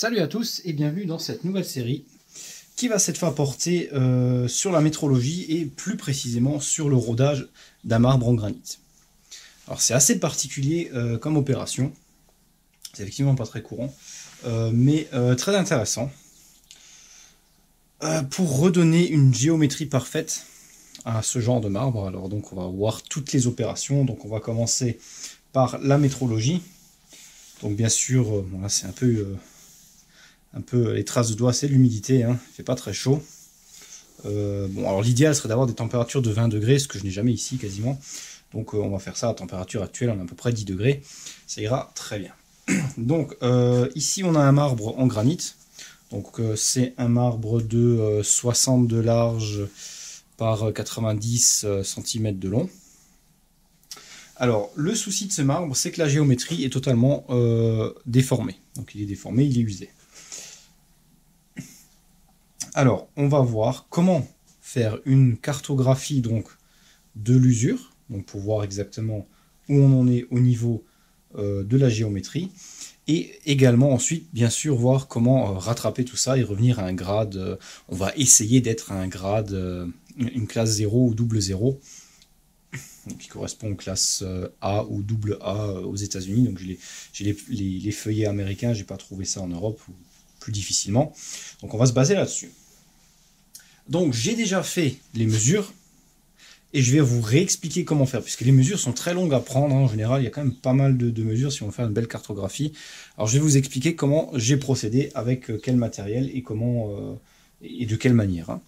Salut à tous et bienvenue dans cette nouvelle série qui va cette fois porter sur la métrologie et plus précisément sur le rodage d'un marbre en granit. Alors c'est assez particulier comme opération, c'est effectivement pas très courant, mais très intéressant pour redonner une géométrie parfaite à ce genre de marbre. Alors donc on va voir toutes les opérations, donc on va commencer par la métrologie. Donc bien sûr, bon là c'est un peu les traces de doigts, c'est l'humidité, hein, il fait pas très chaud. Bon, alors l'idéal serait d'avoir des températures de 20 degrés, ce que je n'ai jamais ici quasiment. Donc on va faire ça à température actuelle, on a à peu près 10 degrés, ça ira très bien. Donc ici on a un marbre en granit, donc c'est un marbre de 60 de large par 90 cm de long. Alors le souci de ce marbre, c'est que la géométrie est totalement déformée, donc il est déformé, il est usé. Alors, on va voir comment faire une cartographie donc, de l'usure, donc pour voir exactement où on en est au niveau de la géométrie, et également ensuite, bien sûr, voir comment rattraper tout ça et revenir à un grade. On va essayer d'être à un grade, une classe 0 ou double 0, qui correspond aux classes A ou double A aux États-Unis. Donc j'ai les feuillets américains, j'ai pas trouvé ça en Europe, ou plus difficilement. Donc on va se baser là-dessus. Donc j'ai déjà fait les mesures et je vais vous réexpliquer comment faire, puisque les mesures sont très longues à prendre, hein. En général il y a quand même pas mal de mesures si on veut faire une belle cartographie. Alors je vais vous expliquer comment j'ai procédé, avec quel matériel et comment et de quelle manière, hein.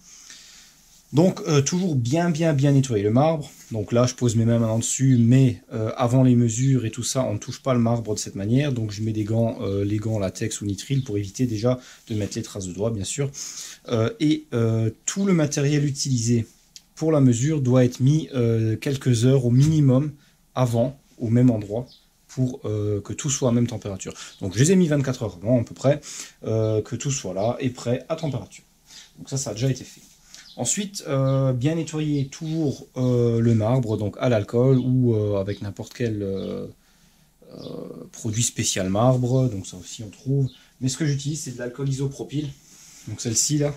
Donc toujours bien nettoyer le marbre. Donc là je pose mes mains maintenant dessus, mais avant les mesures et tout ça, on ne touche pas le marbre de cette manière. Donc je mets des gants, les gants latex ou nitrile pour éviter déjà de mettre les traces de doigts, bien sûr. Tout le matériel utilisé pour la mesure doit être mis quelques heures au minimum avant, au même endroit, pour que tout soit à même température. Donc je les ai mis 24 heures avant à peu près, que tout soit là et prêt à température. Donc ça a déjà été fait. Ensuite, bien nettoyer toujours le marbre, donc à l'alcool ou avec n'importe quel produit spécial marbre, donc ça aussi on trouve. Mais ce que j'utilise, c'est de l'alcool isopropyl, donc celle-ci là.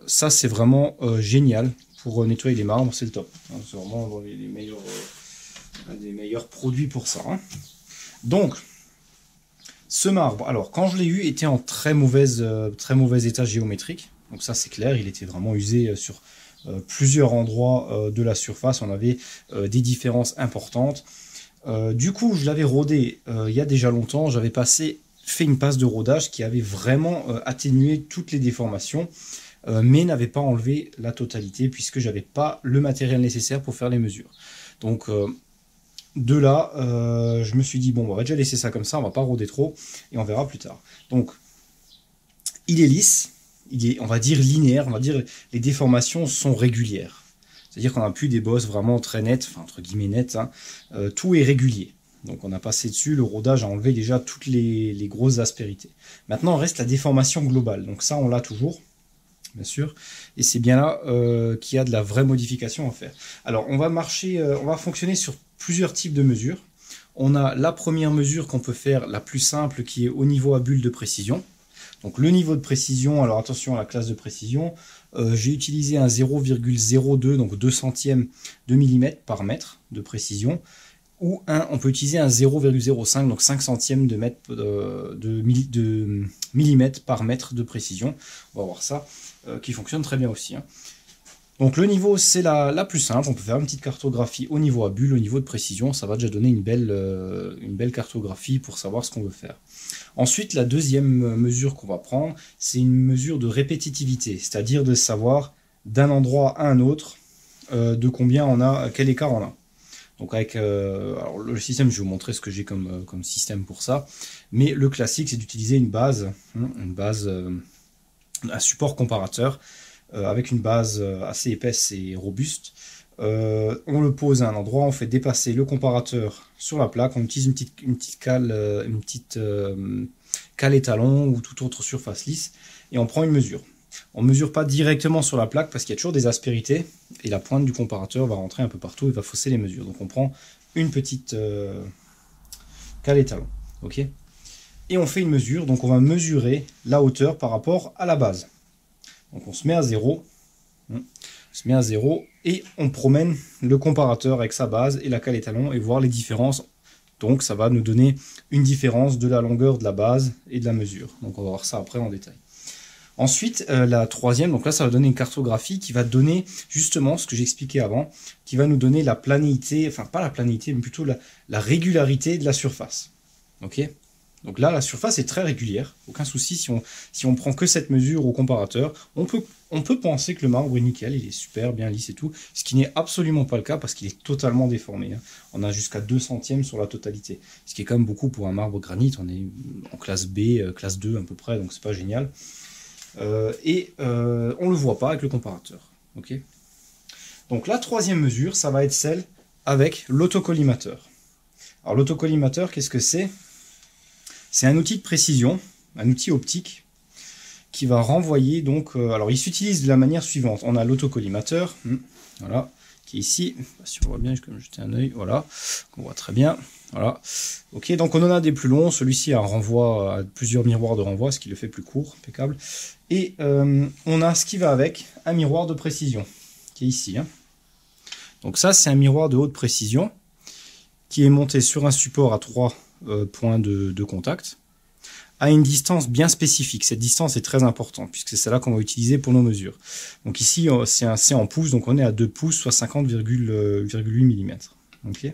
Ça c'est vraiment génial pour nettoyer les marbres, c'est le top. Hein, c'est vraiment un des meilleurs produits pour ça, hein. Donc, ce marbre, alors quand je l'ai eu, était en très mauvais état géométrique. Donc ça c'est clair, il était vraiment usé sur plusieurs endroits de la surface, on avait des différences importantes. Du coup je l'avais rodé il y a déjà longtemps, j'avais fait une passe de rodage qui avait vraiment atténué toutes les déformations, mais n'avait pas enlevé la totalité puisque j'avais pas le matériel nécessaire pour faire les mesures. Donc de là, je me suis dit bon, on va déjà laisser ça comme ça, on va pas roder trop et on verra plus tard. Donc il est lisse. Il est, on va dire, linéaire, on va dire les déformations sont régulières. C'est-à-dire qu'on n'a plus des bosses vraiment très nettes, enfin entre guillemets nettes, hein. Tout est régulier. Donc on a passé dessus, le rodage a enlevé déjà toutes les grosses aspérités. Maintenant, il reste la déformation globale. Donc ça, on l'a toujours, bien sûr. Et c'est bien là qu'il y a de la vraie modification à faire. Alors on va fonctionner sur plusieurs types de mesures. On a la première mesure qu'on peut faire, la plus simple, qui est au niveau à bulle de précision. Donc le niveau de précision, alors attention à la classe de précision, j'ai utilisé un 0,02, donc 2 centièmes de millimètre par mètre de précision, ou on peut utiliser un 0,05, donc 5 centièmes de millimètre par mètre de précision. On va voir ça, qui fonctionne très bien aussi, hein. Donc le niveau c'est la plus simple, on peut faire une petite cartographie au niveau à bulle, au niveau de précision, ça va déjà donner une belle cartographie pour savoir ce qu'on veut faire. Ensuite, la deuxième mesure qu'on va prendre, c'est une mesure de répétitivité, c'est-à-dire de savoir d'un endroit à un autre de combien on a, quel écart on a. Donc avec alors le système, je vais vous montrer ce que j'ai comme système pour ça, mais le classique c'est d'utiliser une base, un support comparateur, avec une base assez épaisse et robuste. On le pose à un endroit, on fait dépasser le comparateur sur la plaque, on utilise une petite cale étalon ou toute autre surface lisse, et on prend une mesure. On ne mesure pas directement sur la plaque parce qu'il y a toujours des aspérités, et la pointe du comparateur va rentrer un peu partout et va fausser les mesures. Donc on prend une petite cale étalon. Okay. et on fait une mesure. Donc on va mesurer la hauteur par rapport à la base. Donc on se met à 0. On se met à 0 et on promène le comparateur avec sa base et la cale étalon et voir les différences. Donc ça va nous donner une différence de la longueur de la base et de la mesure. Donc on va voir ça après en détail. Ensuite, la troisième, donc là ça va donner une cartographie qui va donner justement ce que j'expliquais avant, qui va nous donner la planéité, enfin pas la planéité, mais plutôt la régularité de la surface. Ok ? Donc là, la surface est très régulière, aucun souci si on prend que cette mesure au comparateur. On peut penser que le marbre est nickel, il est super bien lisse et tout, ce qui n'est absolument pas le cas parce qu'il est totalement déformé. On a jusqu'à 2 centièmes sur la totalité, ce qui est quand même beaucoup pour un marbre granit. On est en classe B, classe 2 à peu près, donc c'est pas génial. On ne le voit pas avec le comparateur. Okay, donc la troisième mesure, ça va être celle avec l'autocollimateur. Alors l'autocollimateur, qu'est-ce que c'est? C'est un outil de précision, un outil optique qui va renvoyer donc... alors il s'utilise de la manière suivante. On a l'autocollimateur, voilà, qui est ici. Si on voit bien, je vais jeter un œil, voilà, qu'on voit très bien. Voilà. Ok, donc on en a des plus longs. Celui-ci a un renvoi à plusieurs miroirs de renvoi, ce qui le fait plus court, impeccable. Et on a ce qui va avec, un miroir de précision, qui est ici. Donc ça, c'est un miroir de haute précision, qui est monté sur un support à 3 points de contact, à une distance bien spécifique. Cette distance est très importante, puisque c'est celle-là qu'on va utiliser pour nos mesures. Donc ici, c'est en pouces, donc on est à 2 pouces, soit 50,8 mm. Ok.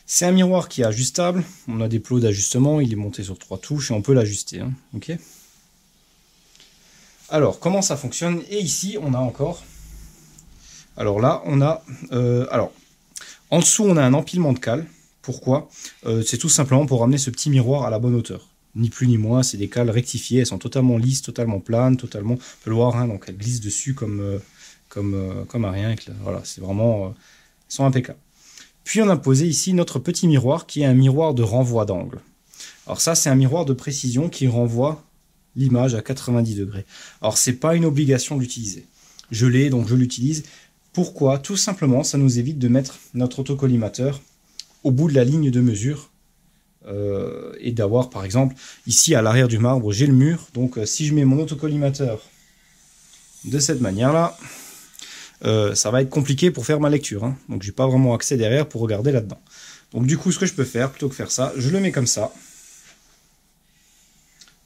C'est un miroir qui est ajustable, on a des plots d'ajustement, il est monté sur 3 touches et on peut l'ajuster. Okay. Alors, comment ça fonctionne? Et ici, on a encore... Alors là, on a... en dessous, on a un empilement de cales. Pourquoi? C'est tout simplement pour ramener ce petit miroir à la bonne hauteur. Ni plus ni moins, c'est des cales rectifiées, elles sont totalement lisses, totalement planes, totalement... On peut le voir, donc elles glissent dessus comme à rien. Voilà, c'est vraiment... elles sont impeccables. Puis on a posé ici notre petit miroir qui est un miroir de renvoi d'angle. Alors ça, c'est un miroir de précision qui renvoie l'image à 90 degrés. Alors c'est pas une obligation d'utiliser. Je l'ai, donc je l'utilise. Pourquoi? Tout simplement, ça nous évite de mettre notre autocollimateur au bout de la ligne de mesure et d'avoir, par exemple, ici à l'arrière du marbre, j'ai le mur. Donc si je mets mon autocollimateur de cette manière-là, ça va être compliqué pour faire ma lecture. Donc j'ai pas vraiment accès derrière pour regarder là-dedans. Donc du coup, ce que je peux faire, plutôt que faire ça, je le mets comme ça.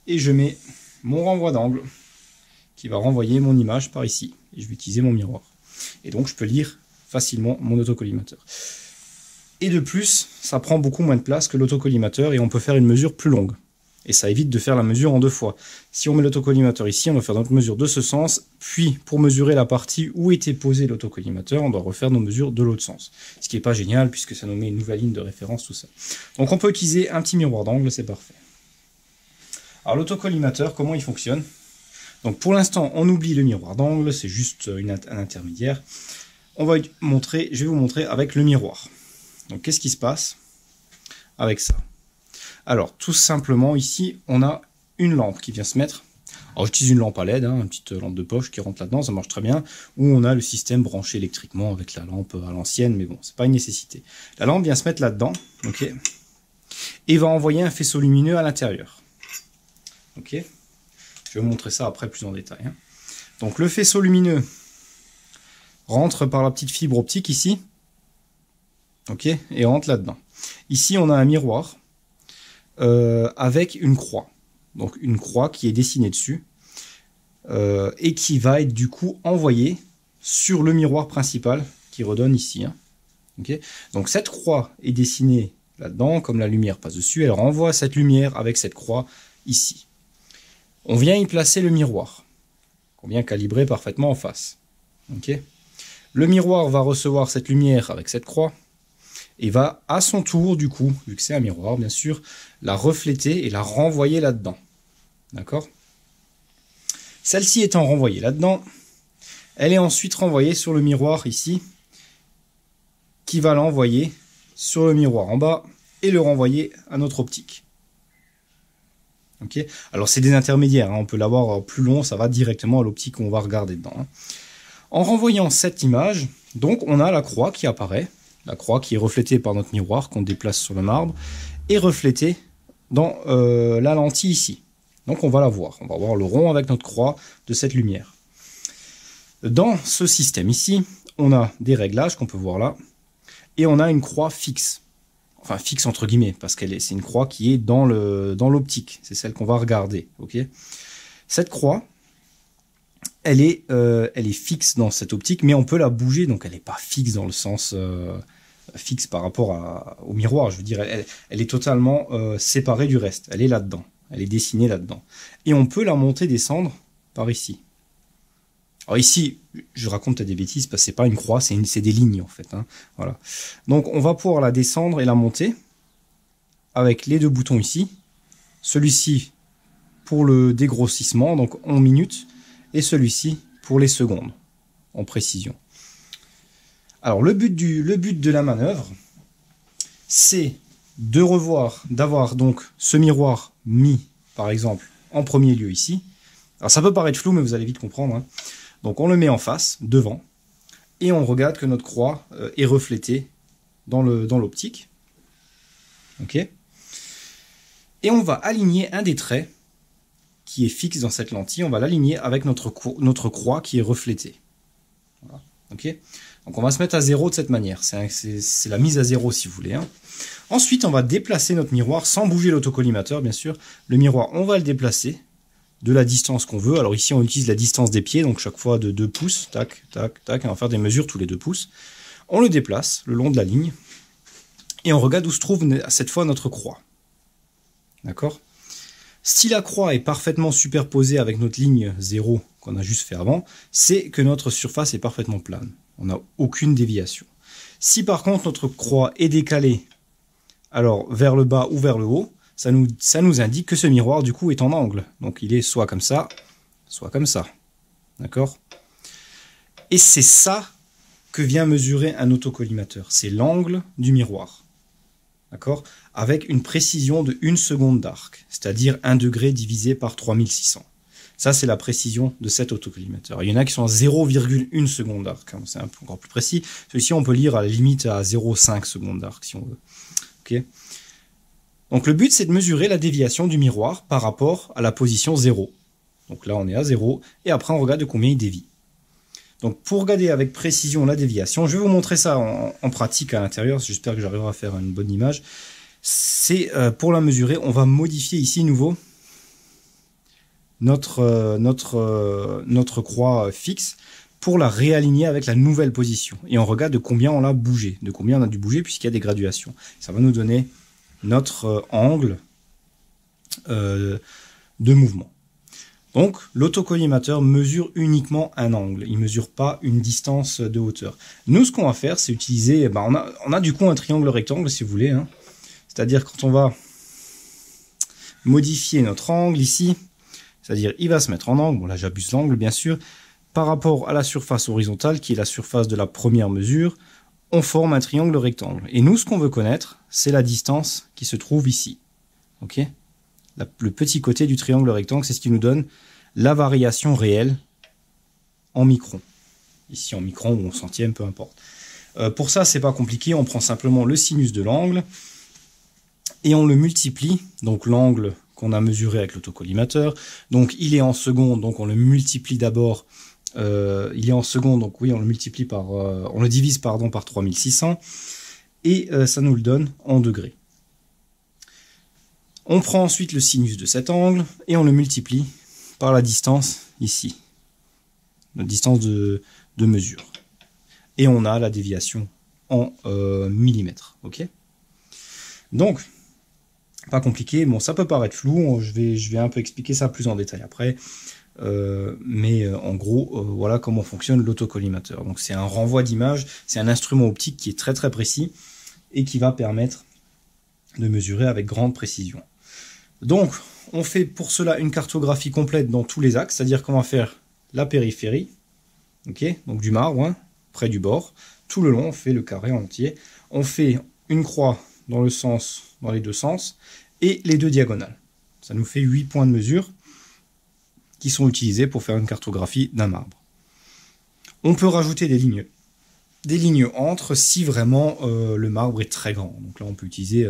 Et je mets mon renvoi d'angle qui va renvoyer mon image par ici. Et je vais utiliser mon miroir. Et donc je peux lire facilement mon autocollimateur. Et de plus, ça prend beaucoup moins de place que l'autocollimateur et on peut faire une mesure plus longue. Et ça évite de faire la mesure en 2 fois. Si on met l'autocollimateur ici, on va faire notre mesure de ce sens, puis pour mesurer la partie où était posé l'autocollimateur, on doit refaire nos mesures de l'autre sens. Ce qui n'est pas génial puisque ça nous met une nouvelle ligne de référence, tout ça. Donc on peut utiliser un petit miroir d'angle, c'est parfait. Alors l'autocollimateur, comment il fonctionne? Donc pour l'instant, on oublie le miroir d'angle, c'est juste un intermédiaire. Je vais vous montrer avec le miroir. Donc qu'est-ce qui se passe avec ça? Alors tout simplement ici, on a une lampe qui vient se mettre. Alors j'utilise une lampe à LED, une petite lampe de poche qui rentre là-dedans, ça marche très bien. Ou on a le système branché électriquement avec la lampe à l'ancienne, mais bon, c'est pas une nécessité. La lampe vient se mettre là-dedans, ok, et va envoyer un faisceau lumineux à l'intérieur. Ok. Je vais vous montrer ça après plus en détail. Donc le faisceau lumineux rentre par la petite fibre optique ici. Ok, et rentre là-dedans. Ici, on a un miroir avec une croix. Donc une croix qui est dessinée dessus et qui va être du coup envoyée sur le miroir principal qui redonne ici. Okay. Donc cette croix est dessinée là-dedans, comme la lumière passe dessus, elle renvoie cette lumière avec cette croix ici. On vient y placer le miroir, qu'on vient calibrer parfaitement en face. Okay. Le miroir va recevoir cette lumière avec cette croix, et va à son tour, du coup, vu que c'est un miroir, bien sûr, la refléter et la renvoyer là-dedans. D'accord? Celle-ci étant renvoyée là-dedans, elle est ensuite renvoyée sur le miroir ici, qui va l'envoyer sur le miroir en bas et le renvoyer à notre optique. Ok? Alors c'est des intermédiaires, on peut l'avoir plus long, ça va directement à l'optique où on va regarder dedans. En renvoyant cette image, donc on a la croix qui apparaît. La croix qui est reflétée par notre miroir qu'on déplace sur le marbre est reflétée dans la lentille ici. Donc on va la voir. On va voir le rond avec notre croix de cette lumière. Dans ce système ici, on a des réglages qu'on peut voir là. Et on a une croix fixe. Enfin fixe entre guillemets, parce que c'est une croix qui est dans l'optique. C'est celle qu'on va regarder. Okay, cette croix, elle est fixe dans cette optique, mais on peut la bouger. Donc elle n'est pas fixe dans le sens fixe par rapport au miroir. Je veux dire, elle est totalement séparée du reste. Elle est là-dedans. Elle est dessinée là-dedans. Et on peut la monter, descendre par ici. Alors ici, je raconte peut-être des bêtises, parce que c'est pas une croix, c'est des lignes en fait. Hein. Voilà. Donc on va pouvoir la descendre et la monter avec les deux boutons ici. Celui-ci pour le dégrossissement, donc en minutes, et celui-ci pour les secondes, en précision. Alors le but de la manœuvre, c'est d'avoir donc ce miroir mis, par exemple, en premier lieu ici. Alors ça peut paraître flou, mais vous allez vite comprendre. Hein. Donc on le met en face, devant, et on regarde que notre croix est reflétée dans l'optique. Ok. Et on va aligner un des traits qui est fixe dans cette lentille, on va l'aligner avec notre croix qui est reflétée. Voilà. Ok. Donc on va se mettre à 0 de cette manière, c'est la mise à 0 si vous voulez. Hein. Ensuite on va déplacer notre miroir sans bouger l'autocollimateur bien sûr. Le miroir on va le déplacer de la distance qu'on veut. Alors ici on utilise la distance des pieds, donc chaque fois de 2 pouces, tac, tac, tac, on va faire des mesures tous les 2 pouces. On le déplace le long de la ligne et on regarde où se trouve cette fois notre croix. D'accord ? Si la croix est parfaitement superposée avec notre ligne 0 qu'on a juste fait avant, c'est que notre surface est parfaitement plane. On n'a aucune déviation. Si par contre notre croix est décalée alors vers le bas ou vers le haut, ça nous indique que ce miroir du coup est en angle. Donc il est soit comme ça, soit comme ça. D'accord ? Et c'est ça que vient mesurer un autocollimateur. C'est l'angle du miroir. D'accord ? Avec une précision de 1 seconde d'arc, c'est-à-dire 1 degré divisé par 3600. Ça, c'est la précision de cet autocollimateur. Il y en a qui sont à 0,1 seconde d'arc, hein, c'est encore plus précis. Celui-ci, on peut lire à la limite à 0,5 secondes d'arc, si on veut. Okay. Donc le but, c'est de mesurer la déviation du miroir par rapport à la position 0. Donc là, on est à 0, et après, on regarde de combien il dévie. Donc pour regarder avec précision la déviation, je vais vous montrer ça en pratique à l'intérieur, j'espère que j'arriverai à faire une bonne image. C'est pour la mesurer, on va modifier ici nouveau notre croix fixe pour la réaligner avec la nouvelle position. Et on regarde de combien on l'a bougé, de combien on a dû bouger puisqu'il y a des graduations. Ça va nous donner notre angle de mouvement. Donc l'autocollimateur mesure uniquement un angle, il ne mesure pas une distance de hauteur. Nous, ce qu'on va faire, c'est utiliser, on a du coup un triangle rectangle si vous voulez, hein. C'est-à-dire quand on va modifier notre angle ici, c'est-à-dire il va se mettre en angle, bon là j'abuse l'angle bien sûr, par rapport à la surface horizontale qui est la surface de la première mesure, on forme un triangle rectangle. Et nous, ce qu'on veut connaître, c'est la distance qui se trouve ici. Ok ? Le petit côté du triangle rectangle, c'est ce qui nous donne la variation réelle en microns. Ici en microns ou en centièmes, peu importe. Pour ça, c'est pas compliqué, on prend simplement le sinus de l'angle et on le multiplie, donc l'angle qu'on a mesuré avec l'autocollimateur. Donc il est en secondes, donc on le multiplie d'abord. Il est en secondes, donc oui, on le multiplie par, on le divise par 3600 et ça nous le donne en degrés. On prend ensuite le sinus de cet angle et on le multiplie par la distance ici, la distance de mesure. Et on a la déviation en millimètres. Ok ? Donc, pas compliqué. Bon, ça peut paraître flou. Je vais un peu expliquer ça plus en détail après. Mais en gros, voilà comment fonctionne l'autocollimateur. Donc, c'est un renvoi d'image. C'est un instrument optique qui est très très précis et qui va permettre de mesurer avec grande précision. Donc, on fait pour cela une cartographie complète dans tous les axes, c'est-à-dire qu'on va faire la périphérie, okay, donc du marbre, hein, près du bord, tout le long, on fait le carré entier. On fait une croix dans les deux sens, et les deux diagonales. Ça nous fait 8 points de mesure qui sont utilisés pour faire une cartographie d'un marbre. On peut rajouter des lignes entre si vraiment le marbre est très grand. Donc là, on peut utiliser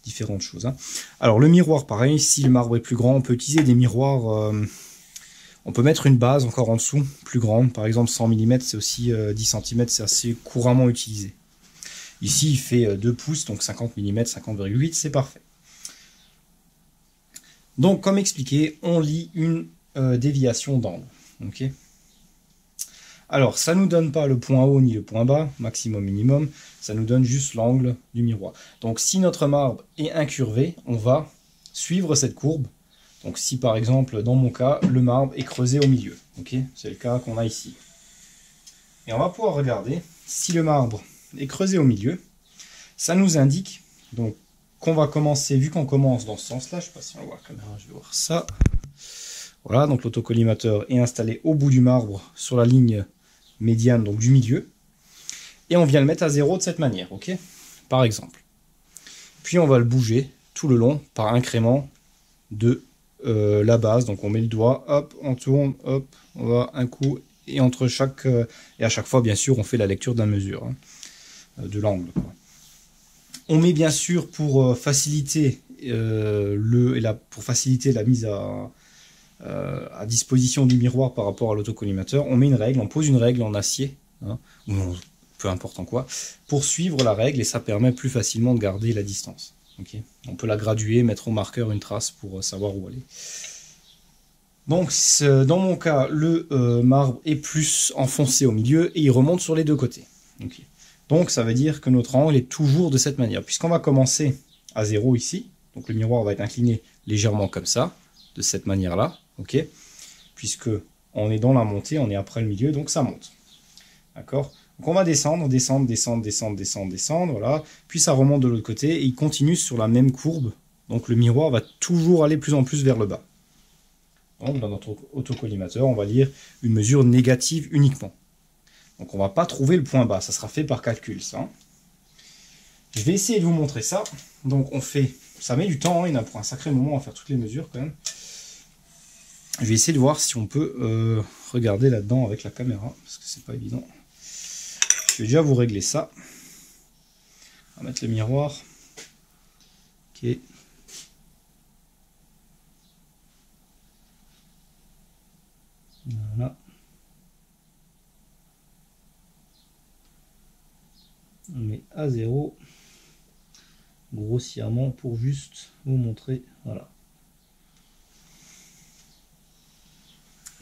différentes choses. Hein. Alors le miroir, pareil, si le marbre est plus grand, on peut utiliser des miroirs, on peut mettre une base encore en dessous, plus grande, par exemple 100 mm, c'est aussi 10 cm, c'est assez couramment utilisé. Ici il fait 2 pouces, donc 50 mm, 50,8, c'est parfait. Donc comme expliqué, on lit une déviation d'angle. Okay. Alors, ça ne nous donne pas le point haut ni le point bas, maximum, minimum, ça nous donne juste l'angle du miroir. Donc, si notre marbre est incurvé, on va suivre cette courbe. Donc, si par exemple, dans mon cas, le marbre est creusé au milieu, okay, c'est le cas qu'on a ici. Et on va pouvoir regarder si le marbre est creusé au milieu, ça nous indique donc qu'on va commencer, vu qu'on commence dans ce sens-là, je ne sais pas si on voit la caméra, je vais voir ça. Voilà, donc l'autocollimateur est installé au bout du marbre sur la ligne médiane, donc du milieu. Et on vient le mettre à 0 de cette manière, ok, par exemple. Puis on va le bouger tout le long par incrément de la base. Donc on met le doigt, hop, on tourne, hop, on va un coup, et entre chaque et à chaque fois, bien sûr, on fait la lecture de la mesure, hein, de l'angle. On met bien sûr pour faciliter pour faciliter la mise à disposition du miroir par rapport à l'autocollimateur, on met une règle, on pose une règle en acier, hein, ou peu importe en quoi, pour suivre la règle, et ça permet plus facilement de garder la distance. Okay, on peut la graduer, mettre au marqueur une trace pour savoir où aller. Donc dans mon cas, le marbre est plus enfoncé au milieu et il remonte sur les deux côtés. Okay. Donc ça veut dire que notre angle est toujours de cette manière, puisqu'on va commencer à 0 ici, donc le miroir va être incliné légèrement comme ça, de cette manière-là, ok, puisque on est dans la montée, on est après le milieu, donc ça monte. D'accord? Donc on va descendre, descendre, descendre, descendre, descendre, descendre, voilà, puis ça remonte de l'autre côté, et il continue sur la même courbe, donc le miroir va toujours aller plus en plus vers le bas. Donc dans notre autocollimateur, on va lire une mesure négative uniquement. Donc on ne va pas trouver le point bas, ça sera fait par calcul, ça. Je vais essayer de vous montrer ça. Donc on fait, ça met du temps, hein, il en prend un sacré moment à faire toutes les mesures quand même. Je vais essayer de voir si on peut regarder là-dedans avec la caméra, parce que c'est pas évident. Je vais déjà vous régler ça. On va mettre le miroir. Ok. Voilà. On met à 0 grossièrement pour juste vous montrer. Voilà.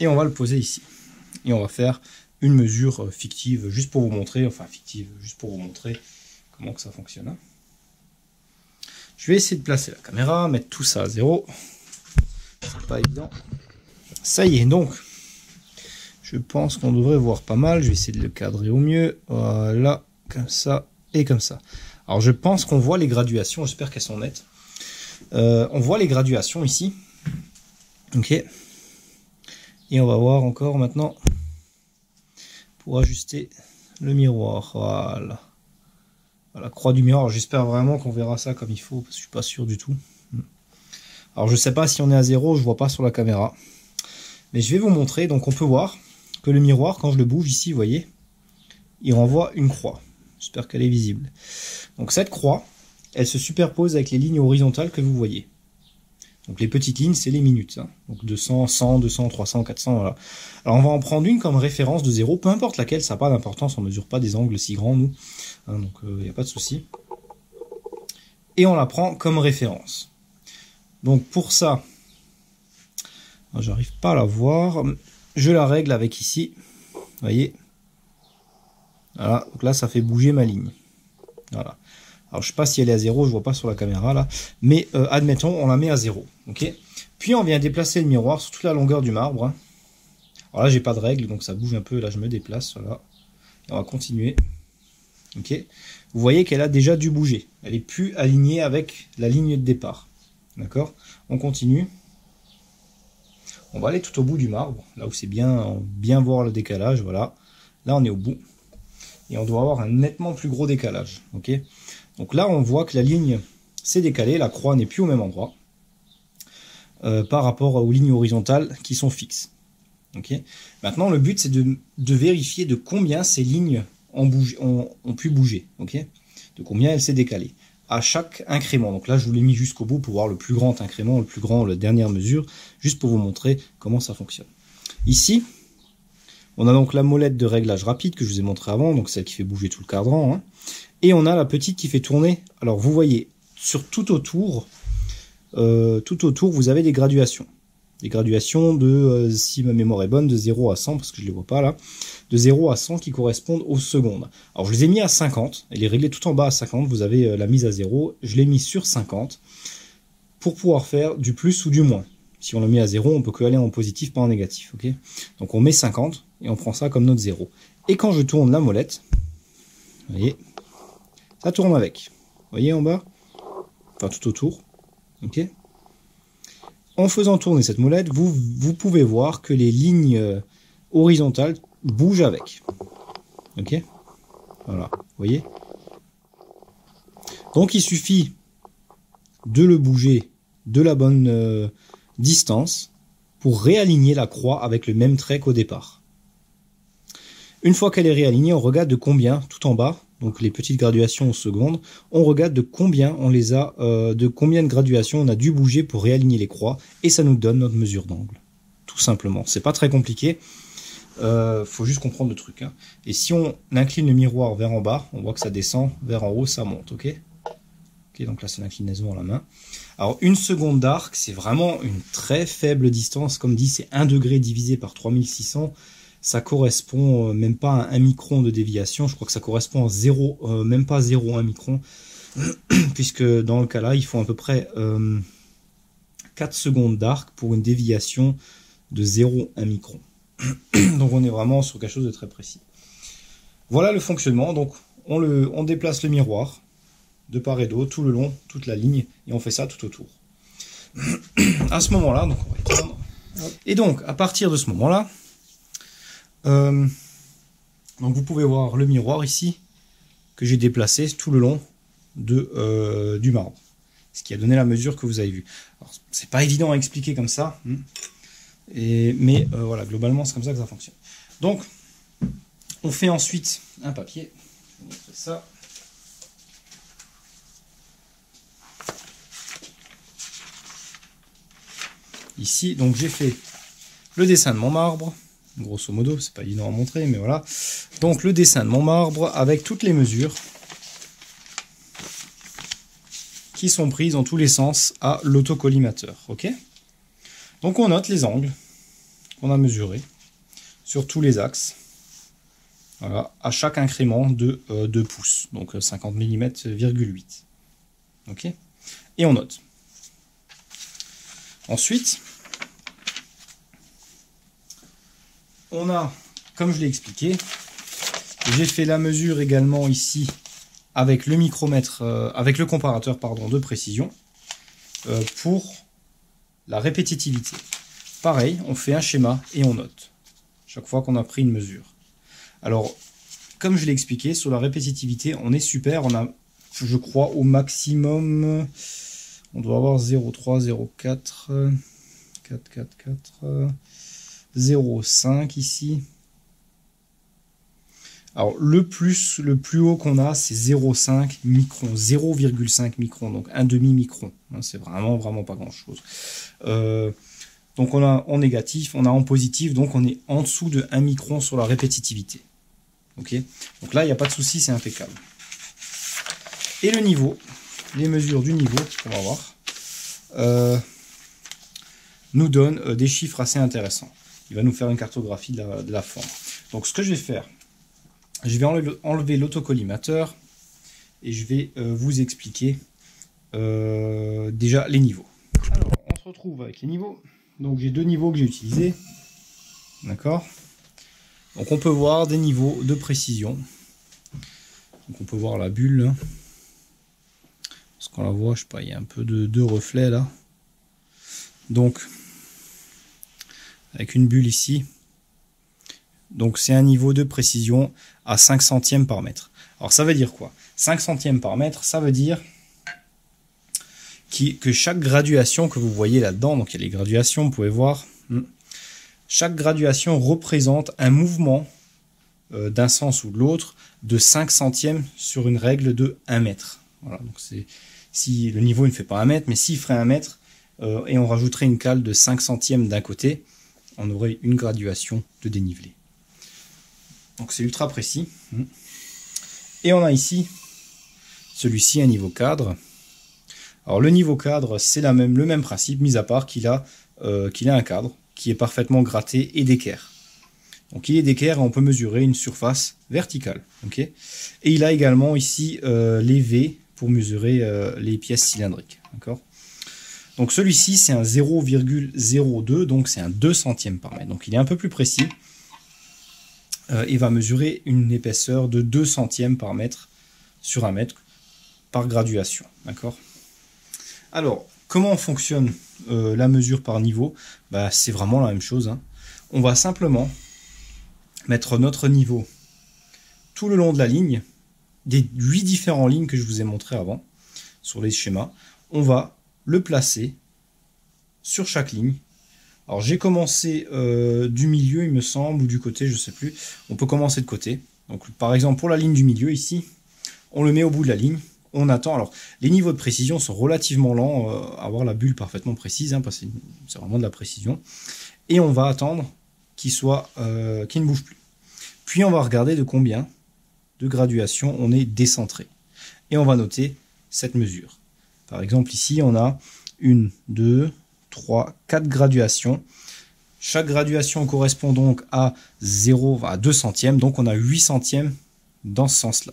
Et on va le poser ici. Et on va faire une mesure fictive, juste pour vous montrer, enfin fictive, juste pour vous montrer comment que ça fonctionne. Hein. Je vais essayer de placer la caméra, mettre tout ça à 0. C'est pas évident. Ça y est, donc, je pense qu'on devrait voir pas mal. Je vais essayer de le cadrer au mieux. Voilà, comme ça et comme ça. Alors je pense qu'on voit les graduations, j'espère qu'elles sont nettes. On voit les graduations ici. Ok. Et on va voir encore maintenant pour ajuster le miroir. Voilà. La croix du miroir. J'espère vraiment qu'on verra ça comme il faut, parce que je suis pas sûr du tout. Alors je sais pas si on est à 0, je vois pas sur la caméra. Mais je vais vous montrer. Donc on peut voir que le miroir, quand je le bouge ici, vous voyez, il renvoie une croix. J'espère qu'elle est visible. Donc cette croix, elle se superpose avec les lignes horizontales que vous voyez. Donc les petites lignes, c'est les minutes. Hein. Donc 200, 100, 200, 300, 400, voilà. Alors on va en prendre une comme référence de 0, peu importe laquelle, ça n'a pas d'importance, on ne mesure pas des angles si grands, nous. Hein, donc il n'y a pas de souci. Et on la prend comme référence. Donc pour ça, j'arrive pas à la voir, je la règle avec ici, vous voyez. Voilà, donc là ça fait bouger ma ligne. Voilà. Alors je sais pas si elle est à 0, je vois pas sur la caméra là, mais admettons on la met à 0, ok. Puis on vient déplacer le miroir sur toute la longueur du marbre. Hein. Alors là j'ai pas de règle, donc ça bouge un peu, là je me déplace, voilà. Et on va continuer, ok. Vous voyez qu'elle a déjà dû bouger, elle est plus alignée avec la ligne de départ, d'accord. On continue. On va aller tout au bout du marbre, là où c'est bien voir le décalage, voilà. Là on est au bout. Et on doit avoir un nettement plus gros décalage, ok. Donc là, on voit que la ligne s'est décalée, la croix n'est plus au même endroit par rapport aux lignes horizontales qui sont fixes. Okay. Maintenant, le but, c'est de vérifier de combien ces lignes ont pu bouger, okay, de combien elles s'est décalée. à chaque incrément. Donc là, je vous l'ai mis jusqu'au bout pour voir le plus grand incrément, la dernière mesure, juste pour vous montrer comment ça fonctionne. Ici, on a donc la molette de réglage rapide que je vous ai montré avant, donc celle qui fait bouger tout le cadran, hein. Et on a la petite qui fait tourner. Alors vous voyez, sur tout autour, vous avez des graduations. Des graduations de, si ma mémoire est bonne, de 0 à 100, parce que je ne les vois pas là, de 0 à 100 qui correspondent aux secondes. Alors je les ai mis à 50, elle est réglée tout en bas à 50, vous avez la mise à 0, je l'ai mis sur 50, pour pouvoir faire du plus ou du moins. Si on l'a mis à 0, on peut que aller en positif, pas en négatif. Okay, donc on met 50, et on prend ça comme notre 0. Et quand je tourne la molette, vous voyez, ça tourne avec. Vous voyez en bas, enfin tout autour, ok. En faisant tourner cette molette, vous pouvez voir que les lignes horizontales bougent avec. Ok, voilà, vous voyez. Donc il suffit de le bouger de la bonne distance pour réaligner la croix avec le même trait qu'au départ. Une fois qu'elle est réalignée, on regarde de combien, tout en bas, donc les petites graduations aux secondes, on regarde de combien on les a, de combien de graduations on a dû bouger pour réaligner les croix, et ça nous donne notre mesure d'angle. Tout simplement. C'est pas très compliqué. Faut juste comprendre le truc, hein. Et si on incline le miroir vers en bas, on voit que ça descend, vers en haut, ça monte, ok. Ok, donc là c'est l'inclinaison à la main. Alors une seconde d'arc, c'est vraiment une très faible distance. Comme dit, c'est 1 degré divisé par 3600. Ça correspond même pas à 1 micron de déviation, je crois que ça correspond à 0, même pas 0,1 micron, puisque dans le cas là, il faut à peu près 4 secondes d'arc pour une déviation de 0,1 micron. Donc on est vraiment sur quelque chose de très précis. Voilà le fonctionnement, donc on déplace le miroir de part et d'autre, tout le long, toute la ligne, et on fait ça tout autour. À ce moment-là, donc on va étendre. Et donc à partir de ce moment-là, donc vous pouvez voir le miroir ici que j'ai déplacé tout le long du marbre, ce qui a donné la mesure que vous avez vue. C'est pas évident à expliquer comme ça, mais voilà, globalement c'est comme ça que ça fonctionne. Donc on fait ensuite un papier. Je vais vous montrer ça. Ici, donc j'ai fait le dessin de mon marbre. Grosso modo, c'est pas évident à montrer, mais voilà. Donc le dessin de mon marbre avec toutes les mesures qui sont prises dans tous les sens à l'autocollimateur. Ok. Donc on note les angles qu'on a mesurés sur tous les axes. Voilà, à chaque incrément de 2 pouces, donc 50 mm,8. Ok. Et on note. Ensuite, on a, comme je l'ai expliqué, j'ai fait la mesure également ici avec le micromètre, avec le comparateur pardon, de précision pour la répétitivité. Pareil, on fait un schéma et on note chaque fois qu'on a pris une mesure. Alors, comme je l'ai expliqué, sur la répétitivité, on est super. On a, je crois, au maximum, on doit avoir 0,3, 0,4, 4, 0,5 ici. Alors le plus haut qu'on a, c'est 0,5 micron, 0,5 micron, donc un demi-micron. C'est vraiment pas grand chose. Donc on a en négatif, on a en positif, donc on est en dessous de 1 micron sur la répétitivité. Ok, donc là il n'y a pas de souci, c'est impeccable. Et le niveau, les mesures du niveau qu'on va voir, nous donne des chiffres assez intéressants. Il va nous faire une cartographie de la forme. Donc ce que je vais faire, je vais enlever l'autocollimateur et je vais vous expliquer déjà les niveaux. Alors on se retrouve avec les niveaux. Donc j'ai 2 niveaux que j'ai utilisés. D'accord. Donc on peut voir des niveaux de précision. Donc on peut voir la bulle. Hein. Parce qu'on la voit, je sais pas, il y a un peu de reflet là. Donc avec une bulle ici. Donc c'est un niveau de précision à 5 centièmes par mètre. Alors ça veut dire quoi? 5 centièmes par mètre, ça veut dire que chaque graduation que vous voyez là-dedans, donc il y a les graduations, vous pouvez voir, chaque graduation représente un mouvement d'un sens ou de l'autre de 5 centièmes sur une règle de 1 mètre. Voilà, donc si le niveau ne fait pas 1 mètre, mais s'il ferait 1 mètre, et on rajouterait une cale de 5 centièmes d'un côté, on aurait une graduation de dénivelé. Donc c'est ultra précis. Et on a ici, celui-ci, un niveau cadre. Alors le niveau cadre, c'est le même principe, mis à part qu'il a un cadre qui est parfaitement gratté et d'équerre. Donc il est d'équerre et on peut mesurer une surface verticale. Okay, et il a également ici les V pour mesurer les pièces cylindriques. Donc celui-ci, c'est un 0,02, donc c'est un 2 centièmes par mètre. Donc il est un peu plus précis. Il va mesurer une épaisseur de 2 centièmes par mètre sur 1 mètre par graduation. D'accord. Alors, comment fonctionne la mesure par niveau? C'est vraiment la même chose. Hein. On va simplement mettre notre niveau tout le long de la ligne, des 8 différentes lignes que je vous ai montrées avant, sur les schémas. On va le placer sur chaque ligne. Alors j'ai commencé du milieu, il me semble, ou du côté, je ne sais plus. On peut commencer de côté. Donc par exemple, pour la ligne du milieu, ici, on le met au bout de la ligne. On attend. Alors, les niveaux de précision sont relativement lents à avoir la bulle parfaitement précise, hein, parce que c'est vraiment de la précision. Et on va attendre qu'il ne bouge plus. Puis on va regarder de combien de graduation on est décentré. Et on va noter cette mesure. Par exemple, ici, on a 1, 2, 3, 4 graduations. Chaque graduation correspond donc à 2 centièmes. Donc on a 8 centièmes dans ce sens-là.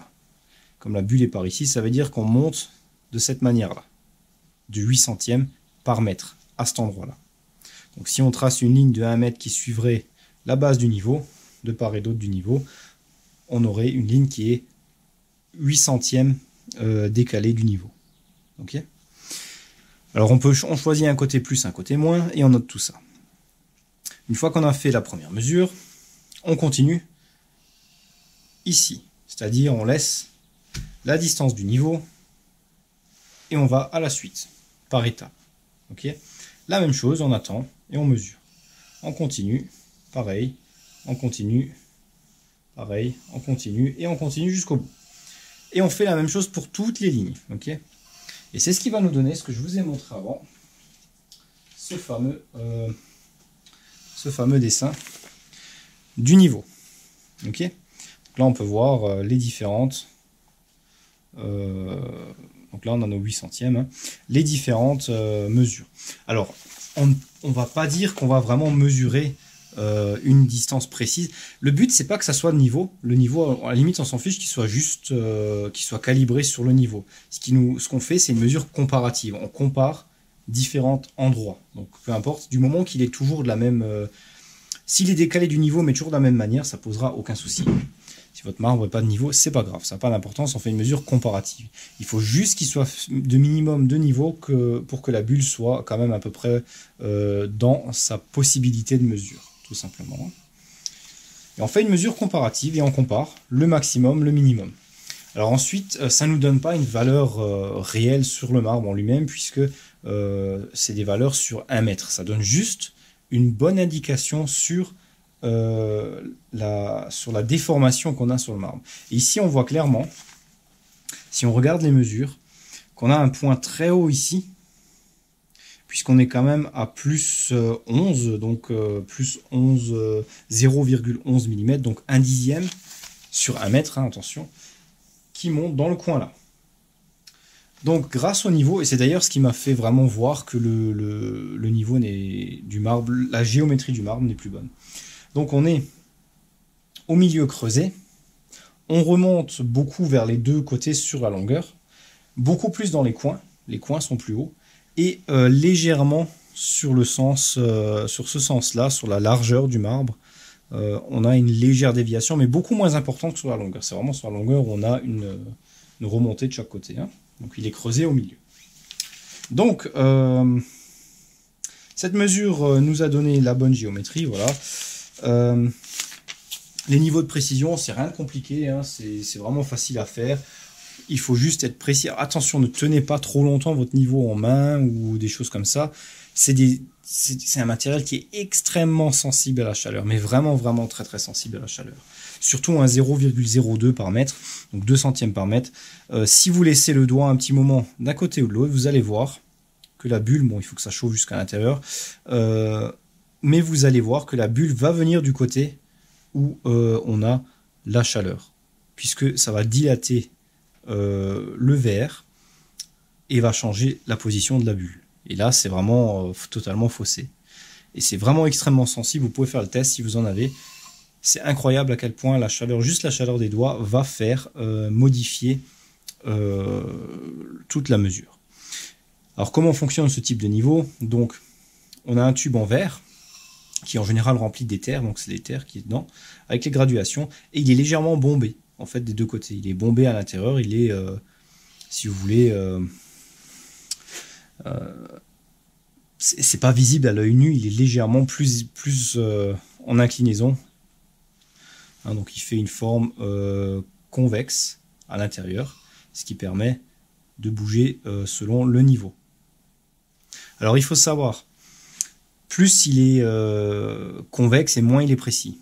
Comme la bulle est par ici, ça veut dire qu'on monte de cette manière-là, de 8 centièmes par mètre à cet endroit-là. Donc si on trace une ligne de 1 mètre qui suivrait la base du niveau, de part et d'autre du niveau, on aurait une ligne qui est 8 centièmes décalée du niveau. Okay. Alors on choisit un côté plus, un côté moins, et on note tout ça. Une fois qu'on a fait la première mesure, on continue ici, c'est-à-dire on laisse la distance du niveau, et on va à la suite, par étapes. Okay. La même chose, on attend et on mesure. On continue, pareil, on continue, pareil, on continue, et on continue jusqu'au bout. Et on fait la même chose pour toutes les lignes. Okay. Et c'est ce qui va nous donner ce que je vous ai montré avant, ce fameux dessin du niveau. Okay. Donc là, on peut voir les différentes... donc là on a nos 8 centièmes, hein, les différentes mesures. Alors on ne va pas dire qu'on va vraiment mesurer une distance précise. Le but c'est pas que ça soit le niveau. Le niveau, à la limite on s'en fiche qu'il soit juste, qu'il soit calibré sur le niveau. Ce qu'on fait c'est une mesure comparative. On compare différents endroits. Donc peu importe, du moment qu'il est toujours de la même... s'il est décalé du niveau mais toujours de la même manière, ça posera aucun souci. Si votre marbre n'est pas de niveau, c'est pas grave, ça n'a pas d'importance, on fait une mesure comparative. Il faut juste qu'il soit de minimum de niveau pour que la bulle soit quand même à peu près dans sa possibilité de mesure, tout simplement. Et on fait une mesure comparative et on compare le maximum, le minimum. Alors ensuite, ça ne nous donne pas une valeur réelle sur le marbre en lui-même, puisque c'est des valeurs sur 1 mètre. Ça donne juste une bonne indication sur la déformation qu'on a sur le marbre. Et ici, on voit clairement, si on regarde les mesures, qu'on a un point très haut ici, puisqu'on est quand même à plus 11, donc plus 11, 0,11 mm, donc 1/10 sur 1 mètre, hein, attention, qui monte dans le coin là. Donc grâce au niveau, et c'est d'ailleurs ce qui m'a fait vraiment voir que le niveau du marbre, la géométrie du marbre n'est plus bonne. Donc on est au milieu creusé, on remonte beaucoup vers les deux côtés sur la longueur, beaucoup plus dans les coins sont plus hauts, et légèrement sur le sens, sur ce sens-là, sur la largeur du marbre, on a une légère déviation, mais beaucoup moins importante que sur la longueur. C'est vraiment sur la longueur où on a une remontée de chaque côté, hein. Donc il est creusé au milieu. Donc cette mesure nous a donné la bonne géométrie, voilà. Les niveaux de précision, c'est rien de compliqué, hein, c'est vraiment facile à faire. Il faut juste être précis. Attention, ne tenez pas trop longtemps votre niveau en main ou des choses comme ça. C'est un matériel qui est extrêmement sensible à la chaleur, mais vraiment, vraiment très, très sensible à la chaleur. surtout un 0,02 par mètre, donc 2 centièmes par mètre. Si vous laissez le doigt un petit moment d'un côté ou de l'autre, vous allez voir que la bulle, bon, il faut que ça chauffe jusqu'à l'intérieur, mais vous allez voir que la bulle va venir du côté où on a la chaleur, puisque ça va dilater le verre et va changer la position de la bulle. Et là, c'est vraiment totalement faussé. Et c'est vraiment extrêmement sensible, vous pouvez faire le test si vous en avez. C'est incroyable à quel point la chaleur, juste la chaleur des doigts, va faire modifier toute la mesure. Alors comment fonctionne ce type de niveau? Donc on a un tube en verre qui est en général rempli d'éther, donc c'est l'éther qui est dedans, avec les graduations, et il est légèrement bombé, en fait, des deux côtés. Il est bombé à l'intérieur, il est, si vous voulez, c'est pas visible à l'œil nu, il est légèrement plus en inclinaison. Hein, donc il fait une forme convexe à l'intérieur, ce qui permet de bouger selon le niveau. Alors il faut savoir, plus il est convexe et moins il est précis.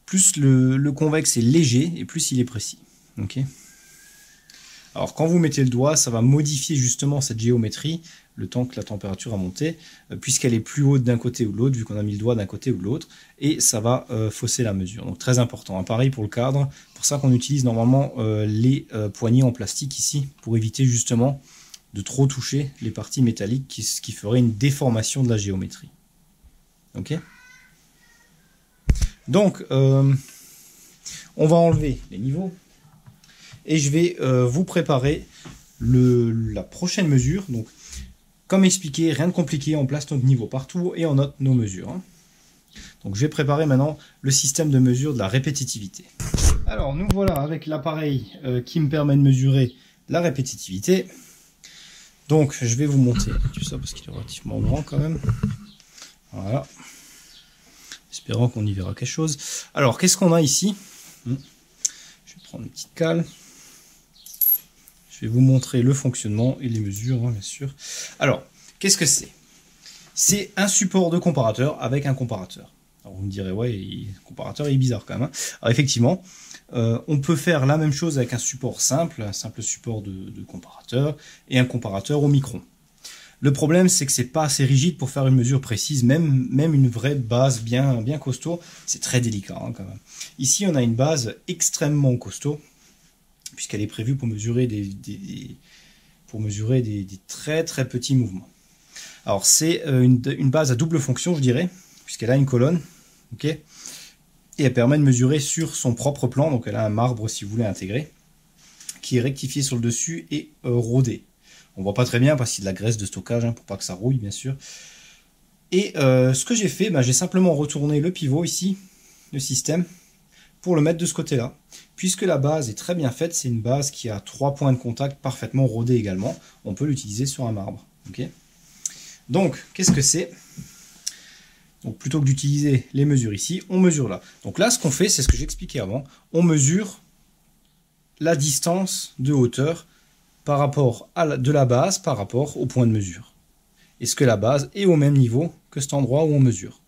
Plus le convexe est léger et plus il est précis. Okay. Alors quand vous mettez le doigt, ça va modifier justement cette géométrie le temps que la température a monté, puisqu'elle est plus haute d'un côté ou de l'autre, vu qu'on a mis le doigt d'un côté ou de l'autre, et ça va fausser la mesure. Donc très important. Pareil pour le cadre, pour ça qu'on utilise normalement les poignées en plastique ici, pour éviter justement de trop toucher les parties métalliques, ce qui ferait une déformation de la géométrie. Ok. Donc, on va enlever les niveaux, et je vais vous préparer la prochaine mesure. Donc, comme expliqué, rien de compliqué, on place notre niveau partout et on note nos mesures. Hein. Donc je vais préparer maintenant le système de mesure de la répétitivité. Alors nous voilà avec l'appareil qui me permet de mesurer la répétitivité. Donc je vais vous monter tout ça parce qu'il est relativement grand quand même. Voilà. Espérons qu'on y verra quelque chose. Alors qu'est-ce qu'on a ici? Je vais prendre une petite cale. Je vais vous montrer le fonctionnement et les mesures, hein, bien sûr. Alors, qu'est-ce que c'est? C'est un support de comparateur avec un comparateur. Alors vous me direz, ouais, le comparateur est bizarre quand même. Hein. Alors effectivement, on peut faire la même chose avec un support simple, un simple support de comparateur, et un comparateur au micron. Le problème, c'est que c'est pas assez rigide pour faire une mesure précise, même une vraie base bien costaud, c'est très délicat hein, quand même. Ici, on a une base extrêmement costaud, puisqu'elle est prévue pour mesurer des très très petits mouvements. Alors c'est une base à double fonction, je dirais, puisqu'elle a une colonne, ok, et elle permet de mesurer sur son propre plan, donc elle a un marbre si vous voulez intégré, qui est rectifié sur le dessus et rodé. On voit pas très bien parce qu'il y a de la graisse de stockage, hein, pour pas que ça rouille bien sûr. Et ce que j'ai fait, j'ai simplement retourné le pivot ici, le système, pour le mettre de ce côté-là. Puisque la base est très bien faite, c'est une base qui a 3 points de contact parfaitement rodés également, on peut l'utiliser sur un marbre. Okay. Donc, qu'est-ce que c'est? Donc, plutôt que d'utiliser les mesures ici, on mesure là. Donc là, ce qu'on fait, c'est ce que j'expliquais avant, on mesure la distance de hauteur par rapport de la base par rapport au point de mesure. Est-ce que la base est au même niveau que cet endroit où on mesure?